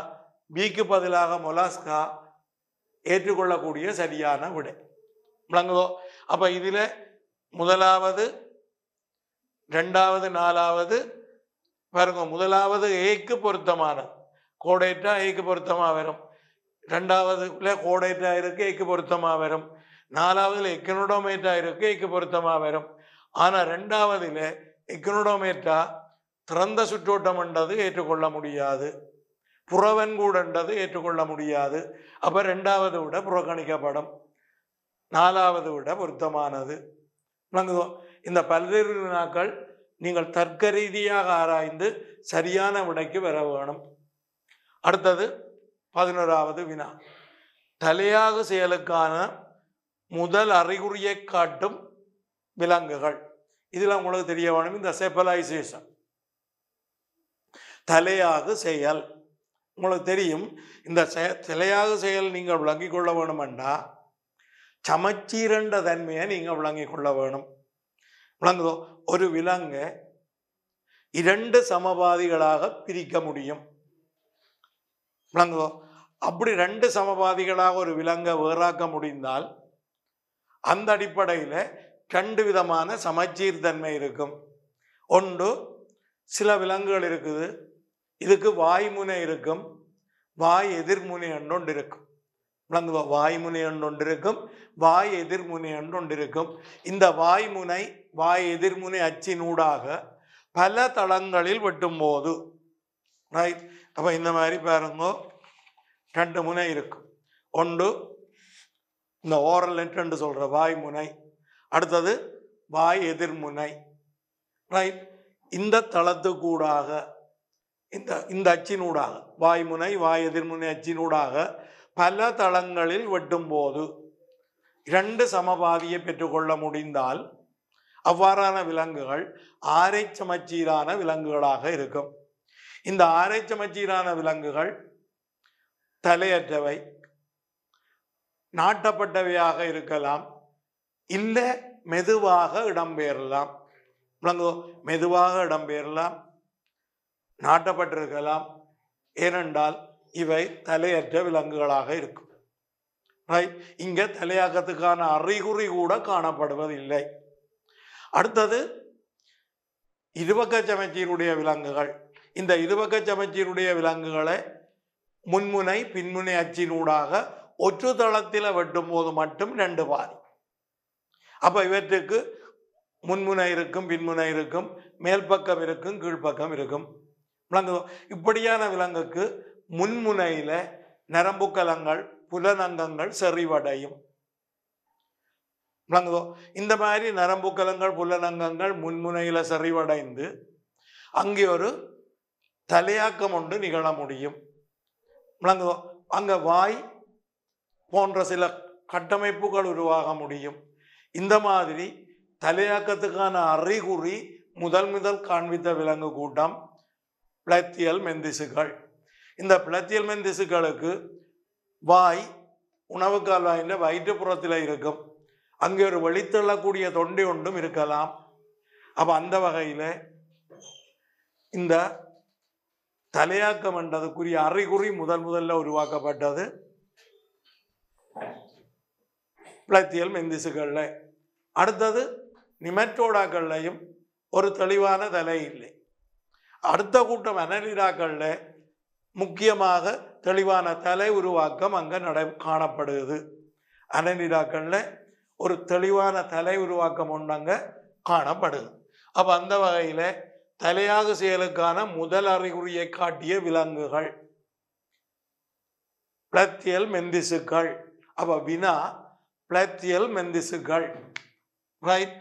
பிக்கு பதிலாக மொலாஸ்கா ஏற்றுக்கொள்ளக்கூடிய சரியான விடை. விளங்குதோ? அப்ப இதுல முதலாவது, ரெண்டாவது, நாலாவது பாருங்க. முதலாவது ஏக்கு பொருத்தமானது, கோடேட்டா ஏக்கு பொருத்தமா வரும். ரெண்டாவதுல கோடேட்டா இருக்கு, ஏக்கு பொருத்தமா வரும். நாலாவதுல எக்கனோடோமேட்டா இருக்கு, ஏக்கு பொருத்தமா வரும். ஆனா ரெண்டாவதுல எக்கனோடோமேட்டா திறந்த சுற்றோட்டம் என்றது ஏற்றுக்கொள்ள முடியாது, புறவன்கூடன்றது ஏற்றுக்கொள்ள முடியாது. அப்ப ரெண்டாவது விட புறக்கணிக்கப்படும், நாலாவது விட பொருத்தமானது. விளங்குதோ? இந்த பல்வேறு வினாக்கள் நீங்கள் தர்க்க ரீதியாக ஆராய்ந்து சரியான விடைக்கு வர வேணும். அடுத்தது 11வது வினா. தலையாகு செயலுக்கான முதல் அறிகுறியை காட்டும் விலங்குகள். இதுல உங்களுக்கு தெரிய வேணும் இந்த செப்பலைசேஷன், தலையாகு செயல். உங்களுக்கு தெரியும், இந்த தலையாகு செயல் நீங்கள் விளங்கிக் கொள்ள வேணுமெண்டா சமச்சீரண்ட தன்மையை நீங்க விளங்கிக் கொள்ள வேணும். விளங்குதோ? ஒரு விலங்கை 2 சமபாதிகளாக பிரிக்க முடியும். விளங்குதோ? அப்படி 2 சமபாதிகளாக ஒரு விலங்கை வேறாக்க முடிந்தால் அந்த அடிப்படையில் 2 விதமான சமச்சீர் தன்மை இருக்கும். ஒன்று, சில விலங்குகள் இருக்குது, இதுக்கு வாய்முனை இருக்கும், வாய் எதிர்முனை ஒன்று இருக்கும். விளங்குதோ? வாய்முனை ஒன்று இருக்கும், வாய் எதிர்முனை ஒன்று இருக்கும். இந்த வாய்முனை வாய் எதிர்முனை அச்சினூடாக பல தளங்களில் வெட்டும் போது, ரைட். அப்ப இந்த மாதிரி பாருங்க, 2 முனை இருக்கும். ஒன்று இந்த ஓரல் நெட் சொல்ற வாய்முனை, அடுத்தது வாய் எதிர்முனை, ரைட். இந்த தளத்துக்கூடாக இந்த அச்சினூடாக வாய்முனை வாய் எதிர்முனை அச்சினூடாக பல தளங்களில் வெட்டும் போது 2 சமபாதியை பெற்றுக்கொள்ள முடிந்தால் அவ்வாறான விலங்குகள் ஆரை சமச்சீரான விலங்குகளாக இருக்கும். இந்த ஆரை சமச்சீரான விலங்குகள் தலையற்றவை, நாட்டப்பட்டவையாக இருக்கலாம், இல்லை மெதுவாக இடம்பெயரலாம். விலங்கு மெதுவாக இடம்பெயரலாம், நாட்டப்பட்டிருக்கலாம். ஏனென்றால் இவை தலையற்ற விலங்குகளாக இருக்கும். ரைட். இங்க தலையாக்கத்துக்கான அறிகுறி கூட காணப்படுவதில்லை. அடுத்தது இருபக்க சமச்சீருடைய விலங்குகள். இந்த இருபக்க சமச்சீருடைய விலங்குகளை முன்முனை பின்முனை அச்சினூடாக ஒற்று தளத்தில் வெட்டும் போது மட்டும் 2 பாதி. அப்ப இவற்றுக்கு முன்முனை இருக்கும், பின்முனை இருக்கும், மேல் பக்கம் இருக்கும், கீழ்ப்பக்கம் இருக்கும். விலங்கு இப்படியான விலங்குக்கு முன்முனையில நரம்புக்கலங்கள் புலனங்கங்கள் செறிவடையும். விளங்குதோ? இந்த மாதிரி நரம்புக்கலங்கள் புலனங்கங்கள் முன்முனையில செறிவடைந்து அங்கே ஒரு தலையாக்கம் ஒன்று நிகழ முடியும். விளங்குதோ? அங்க வாய் போன்ற சில கட்டமைப்புகள் உருவாக முடியும். இந்த மாதிரி தலையாக்கத்துக்கான அறிகுறி முதல் காண்பித்த விலங்கு கூட்டம் பிளத்தியல் மெந்திசுகள். இந்த பிளத்தியல் மெந்திசுகளுக்கு வாய் உணவு கால்வாயின் வயிற்றுப்புறத்தில் இருக்கும். அங்கே ஒரு வெளித்தள்ளக்கூடிய தொண்டை ஒன்றும் இருக்கலாம். அப்ப அந்த வகையில இந்த தலையாக்கம் என்றதுக்குரிய அறிகுறி முதல்ல உருவாக்கப்பட்டது பிளத்தியல் மெந்திசுகளில். அடுத்தது நிமெட்டோடாக்கள்லையும் ஒரு தெளிவான தலை இல்லை. அடுத்த கூட்டம் அனலிடாக்களில் முக்கியமாக தெளிவான தலை உருவாக்கம் அங்கே காணப்படுகிறது. அனலிடாக்களில் ஒரு தெளிவான தலை உருவாக்கம் ஒன்று அங்கே காணப்படுது. அப்போ அந்த வகையில் தலையாக செயலுக்கான முதல் அறிகுறியை காட்டிய விலங்குகள் பிளத்தியல் மெந்திசுக்கள். அப்போ வினா பிளத்தியல் மெந்திசுக்கள், ரைட்.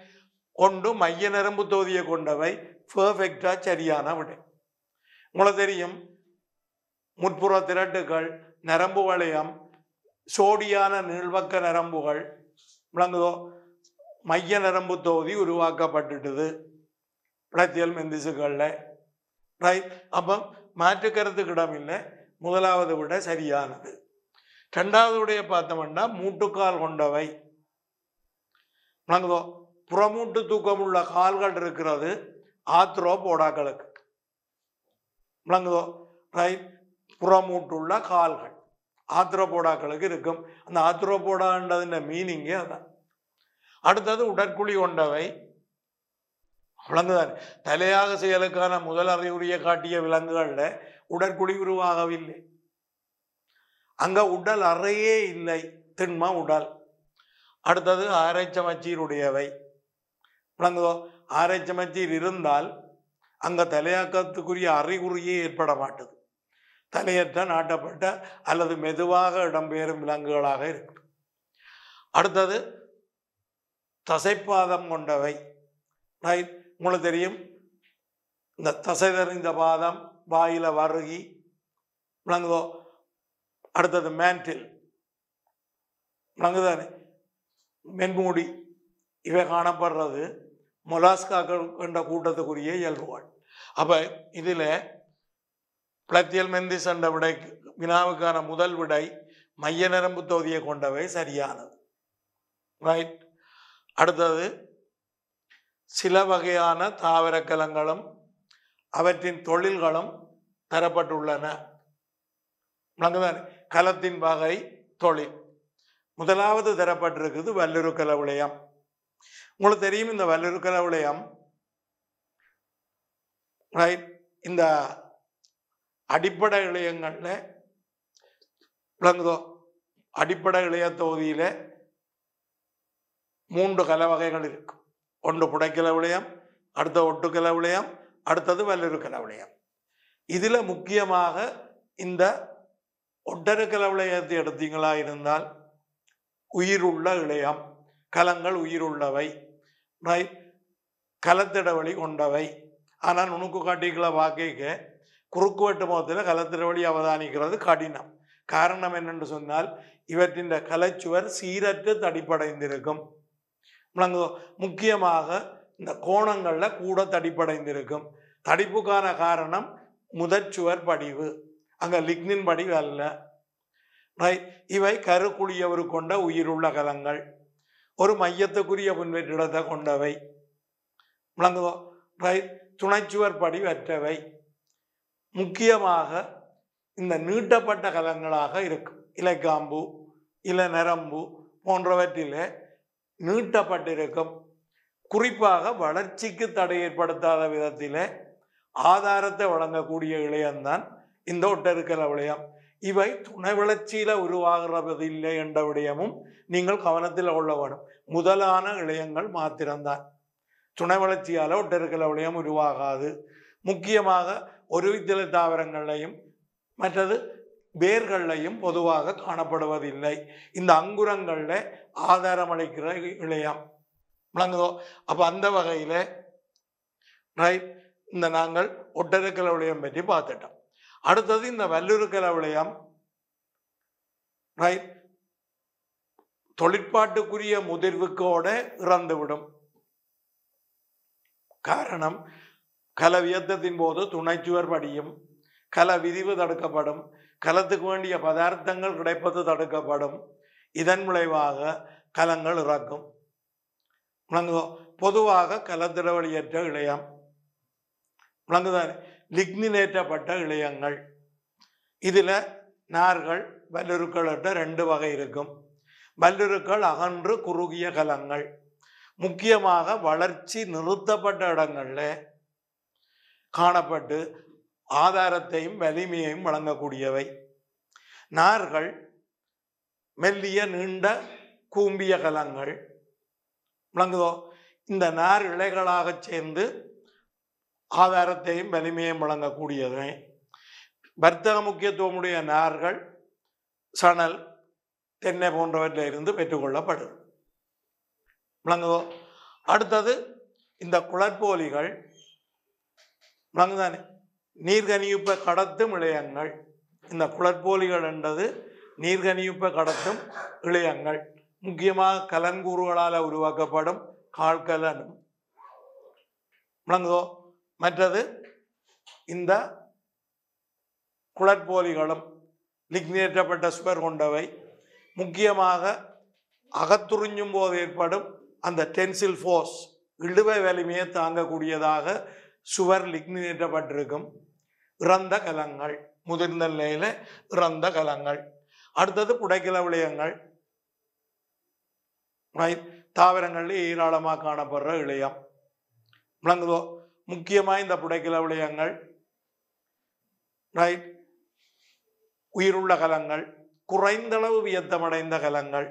ஒன்று மைய நரம்பு தொகுதியை கொண்டவை, பெர்ஃபெக்டா சரியான விடை. உங்களுக்கு தெரியும் முற்புற திரட்டுகள், நரம்பு வளையம், சோடியான நீள்வக்க நரம்புகள் விளங்குதோ, மைய நரம்பு தொகுதி உருவாக்கப்பட்டுட்டுது பிளத்தியல் மெந்திசுகளில், ரைட். அப்போ மாற்று கருத்துக்கு இடமில்லை, முதலாவது விட சரியானது. ரெண்டாவது விடைய பார்த்தோம்னா மூட்டுக்கால் கொண்டவை விளங்குதோ, புறமூட்டு தூக்கமுள்ள கால்கள் இருக்கிறது ஆத்ரோபோடாக்களுக்கு விளங்குதோ, ரைட். புறமூட்டுள்ள கால்கள் ஆத்ரோபோடாக்களுக்கு இருக்கும். அந்த ஆத்ரோபோடான்றதுன்ற மீனிங்கே அதான். அடுத்தது உடற்குழி கொண்டவை விலங்குதான். தலையாக செயலுக்கான முதல் அறிகுறியை காட்டிய விலங்குகளில் உடற்குழி உருவாகவில்லை. அங்க உடல் அறையே இல்லை, திண்ம உடல். அடுத்தது ஆரைச்சமச்சீருடையவை விளங்குதோ, ஆரைச்சமச்சீர் இருந்தால் அங்க தலையாக்கத்துக்குரிய அறிகுறியே ஏற்பட மாட்டுது. தலையற்ற நாட்டப்பட்ட அல்லது மெதுவாக இடம்பெயரும் விலங்குகளாக இருக்கு. அடுத்தது தசைப்பாதம் கொண்டவை, ரைட். உங்களுக்கு தெரியும் இந்த தசை தெரிந்த பாதம் வாயில வருகி விளங்குதோ. அடுத்தது மேண்டில் விளங்குதானே, மென்மூடி, இவை காணப்படுறது மொலாஸ்காக்கள் என்ற கூட்டத்துக்குரிய இயல்புகள். அப்ப இதுல பிளத்தியல் மெந்திஸ் என்ற விடை வினாவுக்கான முதல் விடை மைய நரம்பு தொகுதியை கொண்டவை சரியானது, ரைட். அடுத்தது சில வகையான தாவரக்கலங்களும் அவற்றின் தொழில்களும் தரப்பட்டுள்ளன. கலத்தின் வகை, தொழில். முதலாவது தரப்பட்டிருக்குது வல்லுறுக்கல விளையம். உங்களுக்கு தெரியும் இந்த வல்லுறுக்கல விளையம், ரைட். இந்த அடிப்படை இளையங்கள்ல விளங்குதோ, அடிப்படை இளைய தொகுதியில 3 கல வகைகள் இருக்கு. ஒன்று புடைக்கல விளையம், அடுத்த ஒட்டுக்கல விளையம், அடுத்தது வல்லுறுக்கல விளையம். இதுல முக்கியமாக இந்த ஒட்டருக்கல விளையத்தை எடுத்தீங்களா இருந்தால் உயிருள்ள இளையம், கலங்கள் உயிருள்ளவை, ரைட். கலத்திடவழி கொண்டவை. ஆனால் நுணுக்கு காட்டிகளை வாக்கிக்க குறுக்குவெட்டு முகத்தில் கலத்திடவழி அவதானிக்கிறது கடினம். காரணம் என்னென்று சொன்னால் இவற்றின் கலைச்சுவர் சீரற்று தடிப்படைந்திருக்கும். முக்கியமாக இந்த கோணங்கள்ல கூட தடிப்படைந்திருக்கும். தடிப்புக்கான காரணம் முதற்சுவர் படிவு, அங்க லிக்னின் படிவு அல்ல, ரைட். இவை கருக்குழியவர் கொண்ட உயிருள்ள கலங்கள், ஒரு மையத்துக்குரிய முன்வெற்றிடத்தை கொண்டவை, விளங்குதோ, ரைட். துணைச்சுவர் படிவற்றவை. முக்கியமாக இந்த நீட்டப்பட்ட கலங்களாக இருக்கும். இலைக்காம்பு, இலை நரம்பு போன்றவற்றிலே நீட்டப்பட்டிருக்கும். குறிப்பாக வளர்ச்சிக்கு தடை ஏற்படுத்தாத விதத்திலே ஆதாரத்தை வழங்கக்கூடிய இளையம்தான் இந்த ஒட்டருக்கல விளையம். இவை துணை வளர்ச்சியில உருவாகிறதில்லை என்ற விடயமும் நீங்கள் கவனத்தில் கொள்ள வேண்டும். முதலான இளையங்கள் மாத்திரம்தான், துணை வளர்ச்சியால ஒட்டருக்கல விளையம் உருவாகாது. முக்கியமாக ஒரு வித்திலை தாவரங்களையும் மற்றது வேர்களையும் பொதுவாக காணப்படுவதில்லை. இந்த அங்குரங்கள்ல ஆதாரம் அளிக்கிற இளையம், விளங்குதோ. அப்ப அந்த வகையில ரைட், இந்த நாங்கள் ஒட்டருக்கல விளையம் பற்றி பார்த்துட்டோம். அடுத்தது இந்த வல்லுறுக்கல விளையம், ரைட், தொழிற்பாட்டுக்குரிய முதிர்வுக்கோட இறந்துவிடும். காரணம், கல வியத்தத்தின் போது துணைச்சுவர் படியும், கல விரிவு தடுக்கப்படும், கலத்துக்கு வேண்டிய பதார்த்தங்கள் கிடைப்பது தடுக்கப்படும். இதன் விளைவாக கலங்கள் இறக்கும். பொதுவாக கலத்திடவழியற்ற இளையம், விளங்குதான், லிக்னினேற்றப்பட்ட இளையங்கள். இதுல நார்கள் வல்லுறுக்களற்ற 2 வகை இருக்கும். வல்லுருக்கள் அகன்று குறுகிய கலங்கள், முக்கியமாக வளர்ச்சி நிறுத்தப்பட்ட இடங்கள்ல காணப்பட்டு ஆதாரத்தையும் வலிமையையும் வழங்கக்கூடியவை. நார்கள் மெல்லிய நீண்ட கூம்பிய கலங்கள் விளங்குதோ. இந்த நார் இலைகளாக சேர்ந்து ஆதாரத்தையும் வலிமையையும் வழங்கக்கூடியவை. வர்த்தக முக்கியத்துவமுடைய நார்கள் சணல், தென்னை போன்றவற்றில் இருந்து பெற்றுக்கொள்ளப்படும். விளங்குதோ. அடுத்தது இந்த குளற்போலிகள் விளங்குதானே, நீர்கனியுப்ப கடத்தும் இளையங்கள். இந்த குளற்போலிகள் என்றது நீர்கனியுப்ப கடத்தும் இளையங்கள், முக்கியமாக கலன்கூறுகளால் உருவாக்கப்படும் கால்கலனும் விளங்குதோ. மற்றது இந்த குளற்போலிகளும் லிக்னேற்றப்பட்ட சுவர் கொண்டவை. முக்கியமாக அகத்துறிஞ்சும் போது ஏற்படும் அந்த டென்சில் ஃபோர்ஸ், இழுவை வலிமையை தாங்கக்கூடியதாக சுவர் லிக்னேற்றப்பட்டிருக்கும். இறந்த கலங்கள், முதிர்ந்த நிலையில இறந்த கலங்கள். அடுத்தது புடைக்கல விளையங்கள். தாவரங்கள்ல ஏராளமாக காணப்படுற இளையம் விளங்குதோ. முக்கியமாக இந்த புடைக்கல விளையங்கள் ரைட் உயிருள்ள கலங்கள், குறைந்தளவு வியத்தமடைந்த கலங்கள்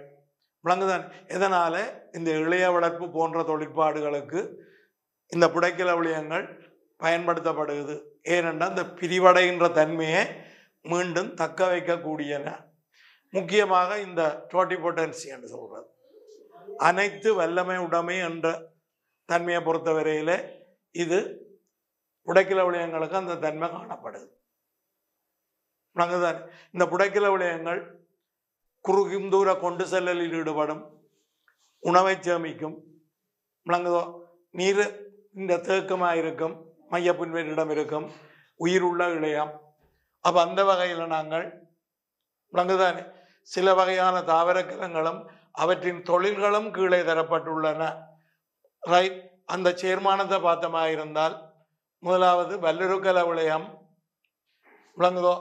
விளங்குதான். இதனால இந்த இளைய வளர்ப்பு போன்ற தொழிற்பாடுகளுக்கு இந்த புடைக்கல விளையங்கள் பயன்படுத்தப்படுகிறது. ஏனென்றால் இந்த பிரிவடைகின்ற தன்மையை மீண்டும் தக்க வைக்கக்கூடியன. முக்கியமாக இந்த டோட்டிபொட்டன்சி என்று சொல்றது, அனைத்து வல்லமை உடைமை என்ற தன்மையை பொறுத்தவரையில இது புடைக்கல விளையங்களுக்கு அந்த தன்மை காணப்படுது. விளங்குதான். இந்த புடைக்கல விளையங்கள் குறுகும் தூர கொண்டு செல்லலில் ஈடுபடும், உணவை சேமிக்கும். விளங்குதோ. நீர் இந்த தேக்கமாக இருக்கும், மைய புன்வெளியிடம் இருக்கும், உயிருள்ள இளையம். அப்போ அந்த வகையில் நாங்கள் விளங்குதானே சில வகையான தாவரக்கிழங்களும் அவற்றின் தொழில்களும் கீழே தரப்பட்டுள்ளன. ரைட். அந்த சேர்மானத்தை பார்த்தமாக இருந்தால் முதலாவது வல்லுருக்கல விளையம் விளங்குதோ.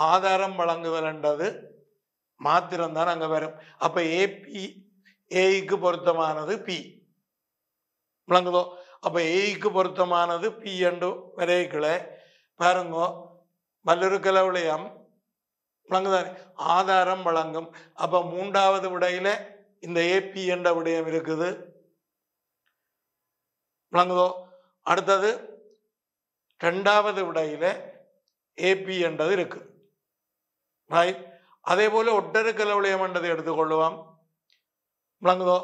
ஆதாரம் வழங்குதல் என்றது மாத்திரம்தான் அங்கே வரும். அப்போ ஏபி ஏக்கு பொருத்தமானது பி விளங்குதோ. அப்போ ஏக்கு பொருத்தமானது பி என்று வரைகளை பாருங்கோ. வல்லுருக்கல விளையம் விளங்குதானே ஆதாரம் வழங்கும். அப்போ மூன்றாவது விடையில இந்த ஏபி என்ற விடயம் இருக்குது விளங்குதோ. அடுத்தது ரெண்டாவது விடையில ஏபி என்றது இருக்கு. ரைட். அதே போல ஒட்டருக்கல விளையம் என்றதை எடுத்துக்கொள்ளுவோம் விளங்குதோ.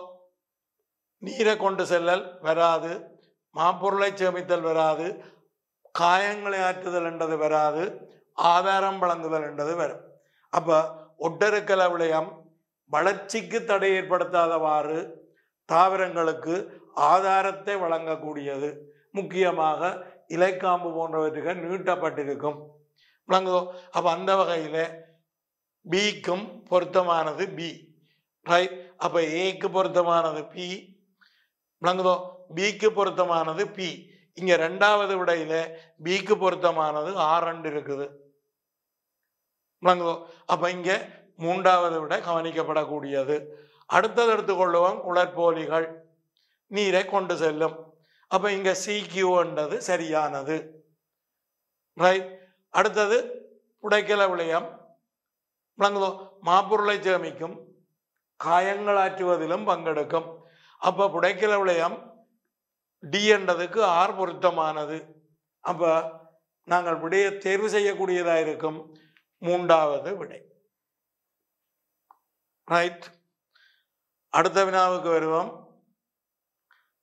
நீரை கொண்டு செல்லல் வராது, மாப்பொருளை சேமித்தல் வராது, காயங்களை ஆற்றுதல் என்றது வராது, ஆதாரம் வழங்குதல் என்றது வரும். அப்ப ஒட்டருக்கல விளையம் வளர்ச்சிக்கு தடை ஏற்படுத்தாதவாறு தாவரங்களுக்கு ஆதாரத்தை வழங்கக்கூடியது. முக்கியமாக இலைக்காம்பு போன்றவற்றுக்கு நீட்டப்பட்டிருக்கும் விளங்குதோ. அப்ப அந்த வகையில பிக்கும் பொருத்தமானது பி. ரைட். அப்ப ஏக்கு பொருத்தமானது பி விளங்குதோ, பிக்கு பொருத்தமானது பி. இங்க ரெண்டாவது விடையில பிக்கு பொருத்தமானது R2 இருக்குது விளங்குதோ. அப்ப இங்க மூன்றாவது விட கவனிக்கப்படக்கூடியது. அடுத்தது எடுத்துக்கொள்ளுவோம் குளற்போலிகள், நீரை கொண்டு செல்லும். அப்ப இங்க CQ என்றது சரியானது. ரைட். அடுத்தது புடைக்கல விளையம் விளங்குதோ, மாப்பொருளை சேமிக்கும், காயங்கள் ஆற்றுவதிலும் பங்கெடுக்கும். அப்ப புடைக்கல விளையம் டி என்றதுக்கு R பொருத்தமானது. அப்ப நாங்கள் விடையை தேர்வு செய்யக்கூடியதா இருக்கும் மூன்றாவது விடை. ரைட். அடுத்த வினாவுக்கு வருவோம்.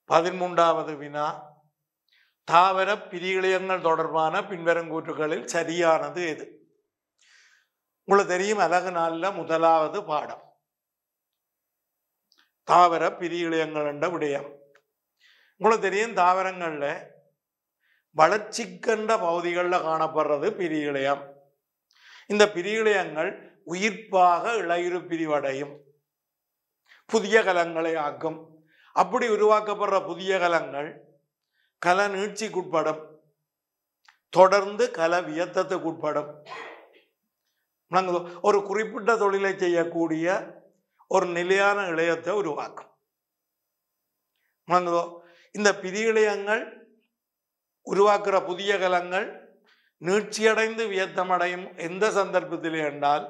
13வது வினா, தாவர பிரியிழையங்கள் தொடர்பான பின்வரும் கூற்றுகளில் சரியானது எது? உங்களுக்கு தெரியும் அழகு நாள்ல முதலாவது பாடம் தாவர பிரியிழையங்கள் என்ற விடயம். உங்களுக்கு தெரியும் தாவரங்கள்ல வளர்ச்சிக்கண்ட பகுதிகளில் காணப்படுறது பிரியிழையம். இந்த பிரியிழையங்கள் உயிர்ப்பாக இளையுறு பிரிவடையும், புதிய கலங்களை ஆக்கும். அப்படி உருவாக்கப்படுற புதிய கலங்கள் கல நீட்சிக்குட்படும், தொடர்ந்து கல வியத்தத்துக்குட்படும். ஒரு குறிப்பிட்ட தொழிலை செய்யக்கூடிய ஒரு நிலையான இழையத்தை உருவாக்கும். இந்த பிரியிழையங்கள் உருவாக்குற புதிய கலங்கள் நீட்சியடைந்து வியத்தமடையும் எந்த சந்தர்ப்பத்திலே என்றால்,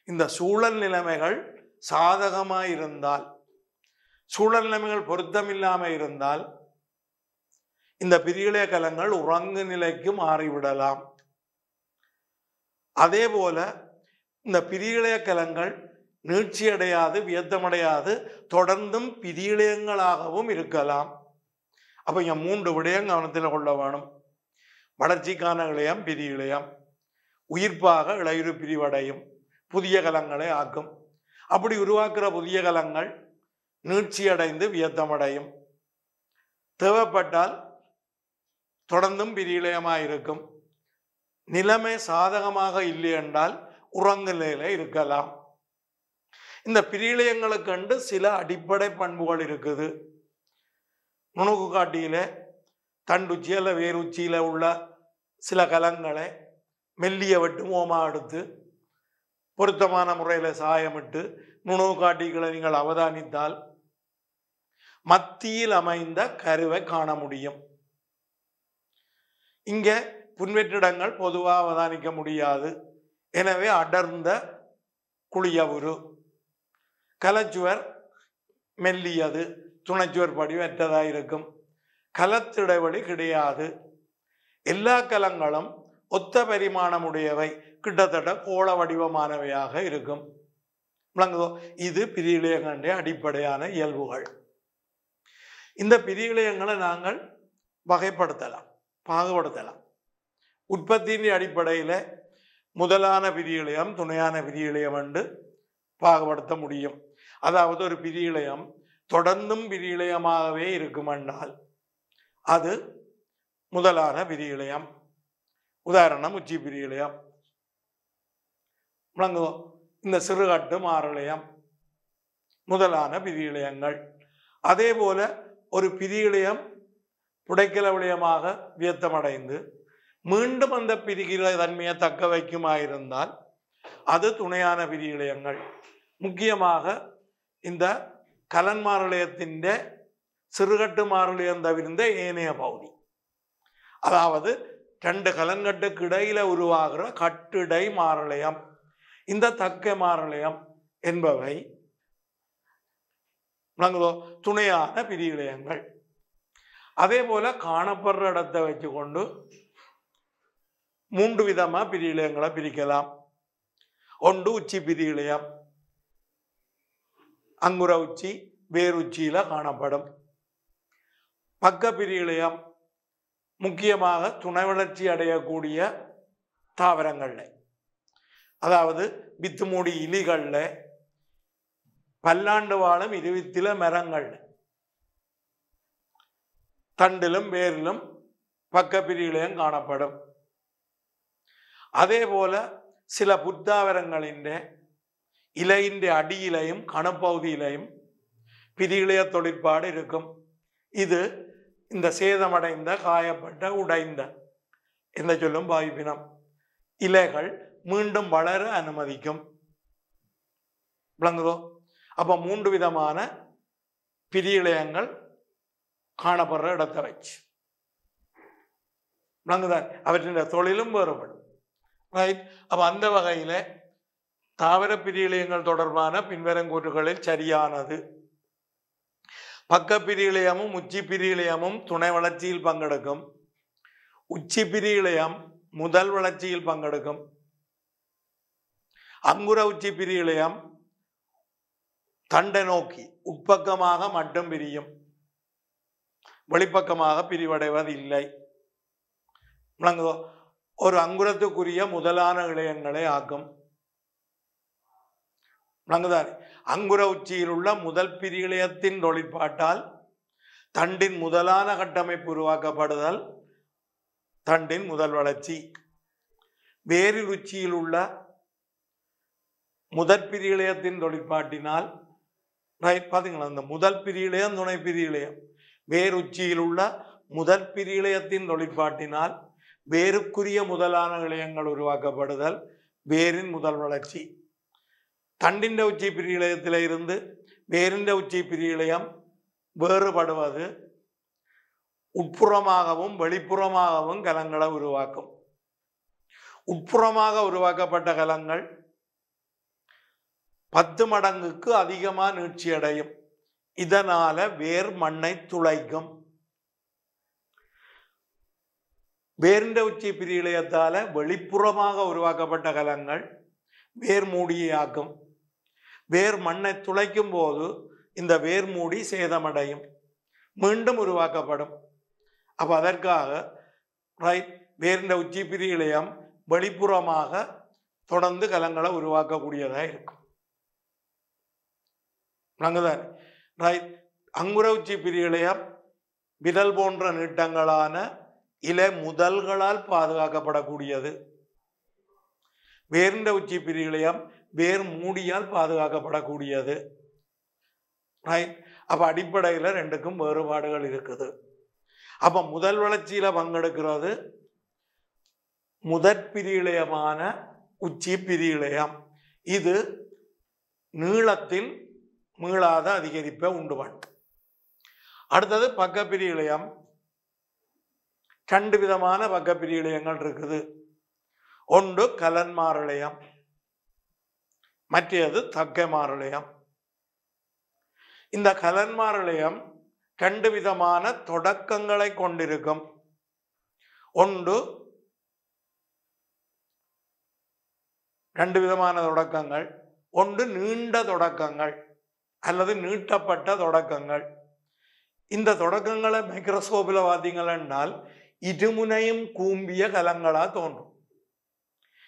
இந்த சூழல் நிலைமைகள் சாதகமாக இருந்தால், சூழல் நிலைமைகள் பொருத்தமில்லாமல் இருந்தால் இந்த பிரியிழைய கலங்கள் உறங்கு நிலைக்கு மாறிவிடலாம். அதே போல இந்த பிரியிழைய கலங்கள் நீட்சியடையாது வியத்தமடையாது தொடர்ந்தும் பிரியிழையங்களாகவும் இருக்கலாம். அப்ப இங்க 3 விடயம் கவனத்தில் கொள்ள வேணும். வளர்ச்சிக்கான இழையம் பிரியிழையம், உயிர்ப்பாக இளையுறு பிரிவடையும், புதிய கலங்களை ஆக்கும். அப்படி உருவாக்குற புதிய கலங்கள் நீட்சியடைந்து வியத்தமடையும், தேவைப்பட்டால் தொடர்ந்தும் பிரியிழையமாக இருக்கும். நிலைமை சாதகமாக இல்லை என்றால் உறங்கு நிலையில இருக்கலாம். இந்த பிரியிழையங்களுக்கு கண்டு சில அடிப்படை பண்புகள் இருக்குது. நுணுக்கு காட்டியில தண்டுச்சி அல்ல வேருச்சியில உள்ள சில கலங்களை மெல்லிய வெட்டு மோமா எடுத்து பொருத்தமான முறையில் சாயமிட்டு நுணுக்கு காட்டிகளை நீங்கள் அவதானித்தால் மத்தியில் அமைந்த கருவை காண முடியும். இங்க புன்வெற்றிடங்கள் பொதுவாக அவதானிக்க முடியாது. எனவே அடர்ந்த குழியவுரு, கலச்சுவர் மெல்லியது, துணைச்சுவர் படிவற்றதாக இருக்கும். கலத்திடைவெளி கிடையாது. எல்லா கலங்களும் ஒத்த பரிமாணமுடையவை, கிட்டத்தட்ட கோள வடிவமானவையாக இருக்கும். விளங்குதோ? இது பிரியிழையங்களுடைய அடிப்படையான இயல்புகள். இந்த பிரியிழையங்களை நாங்கள் வகைப்படுத்தலாம், பாகுபடுத்தலாம். உற்பத்தியின் அடிப்படையில் முதலான பிரியிழையம் துணையான பிரியிழையம் என்று பாகுபடுத்த முடியும். அதாவது ஒரு பிரியிழையம் தொடர்ந்தும் பிரியிழையமாகவே இருக்குமென்றால் அது முதலான பிரியிழையம். உதாரணம் உச்சி பிரியிழையம். விளங்குதோ? இந்த சிறுகட்டு மாரழையம் முதலான பிரியிழையங்கள். அதே போல ஒரு பிரியிழையம் புடைக்கல விளையமாக வியத்தமடைந்து மீண்டும் அந்த பிரிகிற தன்மையை தக்க வைக்குமாயிருந்தால் அது துணையான பிரியிழையங்கள். முக்கியமாக இந்த கலன் மாரழையத்தின் சிறுகட்டு மாரழையம் தவிர்ந்த ஏனைய பகுதி, அதாவது 2 கலன்கட்டுக்கு இடையில உருவாகிற கட்டிடை மாரழையம், இந்த தக்க மாரழையம் என்பவை துணையான பிரியிழையங்கள். அதே போல காணப்படுற இடத்தை வச்சு கொண்டு 3 விதமா பிரியிழையங்களை பிரிக்கலாம். ஒன்று உச்சி பிரியிழையம், அங்குர உச்சி வேருச்சியில காணப்படும். பக்க பிரியிழையம் முக்கியமாக துணை வளர்ச்சி அடையக்கூடிய தாவரங்கள்ல, அதாவது வித்து மூடி இலிகள்ல, பல்லாண்டு வாழும் இருவித்தில மரங்கள்ல, தண்டிலும் வேரிலும் பக்க பிரியிழையம் காணப்படும். அதே போல சில புத்தாவரங்களின் இலையின் அடியிலையும் கணுப்பகுதியிலையும் பிரியிழைய தொழிற்பாடு இருக்கும். இது இந்த சேதமடைந்த காயப்பட்ட உடைந்த எந்த சொல்லும் பாய்ப்பினம் இலைகள் மீண்டும் வளர அனுமதிக்கும். விளங்குதோ? அப்ப 3 விதமான பிரியிழையங்கள் காணப்படுற இடத்தை வச்சு விளங்குதான். அவற்றின் தொழிலும் வேறுபடும். ரைட்? அப்ப அந்த வகையில தாவர பிரியிழையங்கள் தொடர்பான பின்வரும் கூற்றுகளில் சரியானது: பக்க பிரியிழையமும் உச்சி பிரியிழையமும் துணை வளர்ச்சியில் பங்கெடுக்கும். உச்சி பிரியிழையம் முதல் வளர்ச்சியில் பங்கெடுக்கும். அங்குர உச்சி பிரியிழையம் தண்டை நோக்கி உட்பக்கமாக மட்டும் பிரியும், வெளிப்பக்கமாக பிரிவடைவதில்லை. விளங்குதோ? ஒரு அங்குரத்துக்குரிய முதலான இழையங்களை ஆக்கும். விளங்குதானே? அங்குர உச்சியில் உள்ள முதல் பிரியிழையத்தின் தொழிற்பாட்டால் தண்டின் முதலான கட்டமைப்பு உருவாக்கப்படுதல் தண்டின் முதல் வளர்ச்சி. வேரில் உச்சியில் உள்ள முதற் பிரியிழையத்தின் தொழிற்பாட்டினால், ரைட், பாத்தீங்களா? இந்த முதல் பிரியிழையம் துணை பிரியிழையம். வேர் உச்சியில் உள்ள முதல் பிரியிழையத்தின் தொழிற்பாட்டினால் வேருக்குரிய முதலான இழையங்கள் உருவாக்கப்படுதல் வேரின் முதல் வளர்ச்சி. தண்டின் உச்சி பிரியிழையத்தில் இருந்து வேரின் உச்சி பிரியிழையம் வேறுபடுவது உட்புறமாகவும் வெளிப்புறமாகவும் கலங்களை உருவாக்கும். உட்புறமாக உருவாக்கப்பட்ட கலங்கள் 10 மடங்குக்கு அதிகமாக நீட்சி அடையும். இதனால வேர் மண்ணை துளைக்கும். வேரின் உச்சி பிரியிழையத்தால வெளிப்புறமாக உருவாக்கப்பட்ட கலங்கள் வேர் மூடியை ஆக்கும். வேர் மண்ணை துளைக்கும் போது இந்த வேர் மூடி சேதமடையும், மீண்டும் உருவாக்கப்படும். அப்ப அதற்காக வேரின் உச்சி பிரியிழையம் வெளிப்புறமாக தொடர்ந்து கலங்களை உருவாக்கக்கூடியதாக இருக்கும். அங்குர உச்சி பிரியிழையம் விரல் போன்ற நீட்டங்களான இலை முதல்களால் பாதுகாக்கப்படக்கூடியது. வேரின் உச்சி பிரியிழையம் வேர் மூடியால் பாதுகாக்கப்படக்கூடியது. அப்ப அடிப்படையில் ரெண்டுக்கும் வேறுபாடுகள் இருக்குது. அப்ப முதல் வளர்ச்சியில பங்கெடுக்கிறது முதற் பிரியிழையமான உச்சி பிரியிழையம். இது நீளத்தில் மீளாத அதிகரிப்பை உண்டு பண்ணும். அடுத்தது பக்க பிரியிழையம். 2 விதமான பக்க பிரியிழையங்கள் இருக்குது. ஒன்று கலன்மாரளையம், மற்றது தக்கை மாரளையம். இந்த கலன்மாரளையம் 2 விதமான தொடக்கங்களை கொண்டிருக்கும். ஒன்று 2 விதமான தொடக்கங்கள். ஒன்று நீண்ட தொடக்கங்கள் அல்லது நீட்டப்பட்ட தொடக்கங்கள். இந்த தொடக்கங்களை மைக்ரோஸ்கோப்பில் பார்த்தீங்கள் என்றால் இருமுனையும் கூம்பிய கலங்களா தோன்றும்.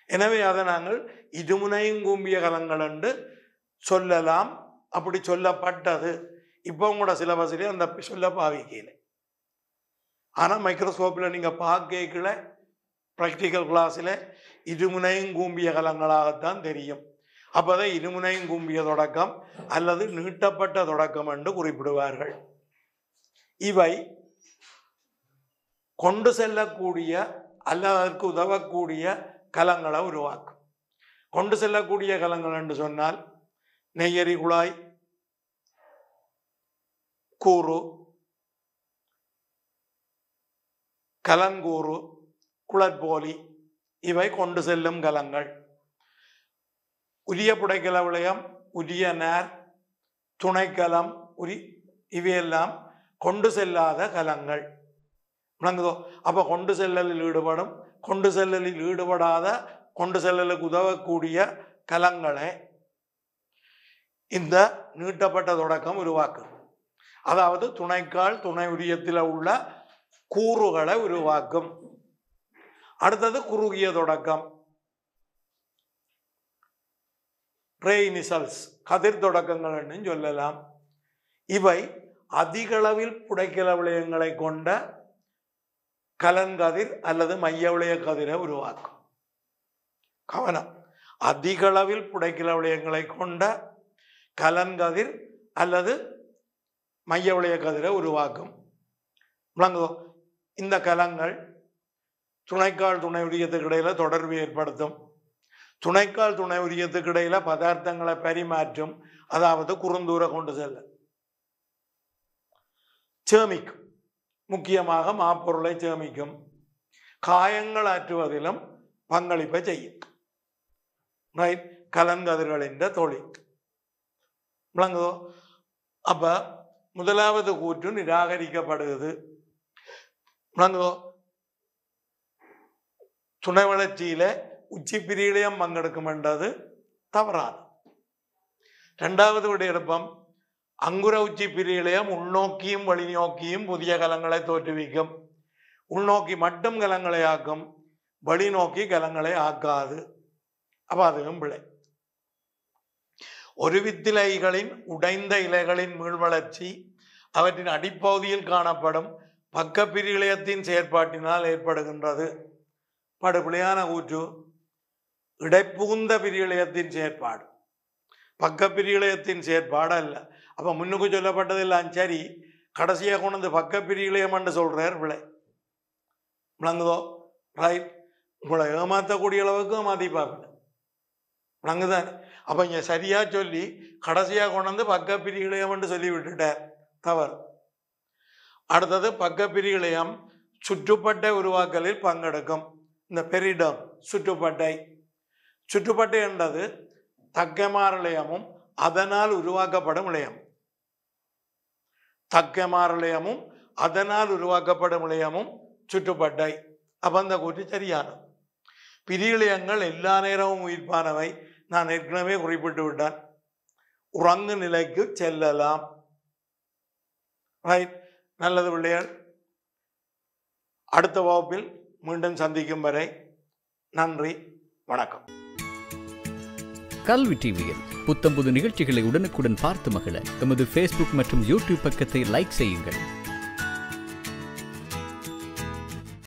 எனவே அதை நாங்கள் இருமுனையும் கூம்பிய கலங்கள் என்று சொல்லலாம். அப்படி சொல்லப்பட்டது. இப்போ உங்களோட சிலபஸிலே அந்த சொல்ல பாவிக்கல. ஆனால் மைக்ரோஸ்கோப்பில் நீங்கள் பார்க்கல, ப்ராக்டிக்கல் கிளாஸில் இருமுனையும் கூம்பிய கலங்களாகத்தான் தெரியும். அப்போதான் இருமுனையும் கூம்பிய தொடக்கம் அல்லது நீட்டப்பட்ட தொடக்கம் என்று குறிப்பிடுவார்கள். இவை கொண்டு செல்லக்கூடிய அல்லது அதற்கு உதவக்கூடிய கலங்களை உருவாக்கும். கொண்டு செல்லக்கூடிய கலங்கள் என்று சொன்னால் நெய்யரி குழாய், கூறு, கலங்கூறு, குளற்போலி இவை கொண்டு செல்லும் கலங்கள். உரிய புடைக்கல விளையம், உரிய நேர், துணைக்கலம், இவையெல்லாம் கொண்டு செல்லாத கலங்கள். விளங்குதோ? அப்ப கொண்டு செல்லலில் ஈடுபடும், கொண்டு செல்லலில் ஈடுபடாத, கொண்டு செல்லலுக்கு உதவக்கூடிய கலங்களை இந்த நீட்டப்பட்ட தொடக்கம் உருவாக்கும். அதாவது துணைக்கால் துணை உரியத்தில் உள்ள கூறுகளை உருவாக்கும். அடுத்தது குறுகிய தொடக்கம், பிரேஇனிசல்ஸ், கதிர் தொடக்கங்கள் என்று சொல்லலாம். இவை அதிகளவில் புடைக்கல விளையங்களை கொண்ட கலன்கதிர் அல்லது மைய விளைய கதிரை உருவாக்கும். கவனம், அதிகளவில் புடைக்கல விளையங்களை கொண்ட கலன்கதிர் அல்லது மைய விளைய கதிரை உருவாக்கும். விளங்குதோ? இந்த கலங்கள் துணைக்கால் துணை உரியத்துக்கு இடையில தொடர்பு ஏற்படுத்தும். துணைக்கால் துணை உரியத்துக்கு இடையில பதார்த்தங்களை பரிமாற்றும், அதாவது குறுந்தூர கொண்டு செல்ல சேமிக்கும். முக்கியமாக மாப்பொருளை சேமிக்கும். காயங்கள் ஆற்றுவதிலும் பங்களிப்பை செய்யும். கலன்கதிர்களின் தொழில். விளங்குதோ? அப்ப முதலாவது கூற்று நிராகரிக்கப்படுகிறது. விளங்குதோ? துணை வளர்ச்சியில உச்சி பிரியிழையம் பங்கெடுக்கும் என்றது தவறாது. 2வது விடையெடுப்பம், அங்குர உச்சி பிரியிழையம் உள்நோக்கியும் வழிநோக்கியும் புதிய கலங்களை தோற்றுவிக்கும். உள்நோக்கி மட்டும் கலங்களை ஆக்கும், வழிநோக்கி கலங்களை ஆக்காது. அப்ப அதுவும் பிழை. ஒரு வித்திலைகளின் உடைந்த இலைகளின் மீள்வளர்ச்சி அவற்றின் அடிப்பகுதியில் காணப்படும் பக்க பிரியிழையத்தின் செயற்பாட்டினால் ஏற்படுகின்றது. படுபிழையான கூற்று. இடைப்புகுந்த பிரியிழையத்தின் செயற்பாடு, பக்க பிரியிழையத்தின் செயற்பாடு அல்ல. அப்ப முன்னுக்கு சொல்லப்பட்டதெல்லாம் சரி, கடைசியாக கொண்டு வந்து பக்க பிரியிழையம் என்று சொல்றார் விளை. விளங்குதோ? ரைட். உங்களை ஏமாற்றக்கூடிய அளவுக்கு ஏமாத்தி பார்ப்பேன். விளங்குதான். அப்போ இங்கே சரியாக சொல்லி கடைசியாக கொண்டு வந்து பக்கப்பிரிகளையம்னு சொல்லி விட்டுட்டார், தவறு. அடுத்தது பக்கப்பிரிகளையம் சுற்றுப்பட்டை உருவாக்கலில் பங்கெடுக்கும். இந்த பெரிடம் சுற்றுப்பட்டை, சுற்றுப்பட்டை என்றது தக்கமாரலயமும் அதனால் உருவாக்கப்படும் இளையம், தக்கமாரலயமும் அதனால் உருவாக்கப்படும் இளையமும் சுற்றுப்பட்டை. அப்போ அந்த கூற்று சரியான. பிரியிளையங்கள் எல்லா நேரமும் உயிர்ப்பானவை, நான் ஏற்கனவே குறிப்பிட்டு விட்டேன். உறங்கு நிலைக்கு செல்லலாம். ரைட், நல்லது பிள்ளைகள். அடுத்த வகுப்பில் மீண்டும் சந்திக்கும் வரை நன்றி, வணக்கம். கல்வி டிவியில் புத்தம்புது நிகழ்ச்சிகளை உடனுக்குடன் பார்த்து மகிழ எமது ஃபேஸ்புக் மற்றும் யூடியூப் பக்கத்தை லைக் செய்யுங்கள்.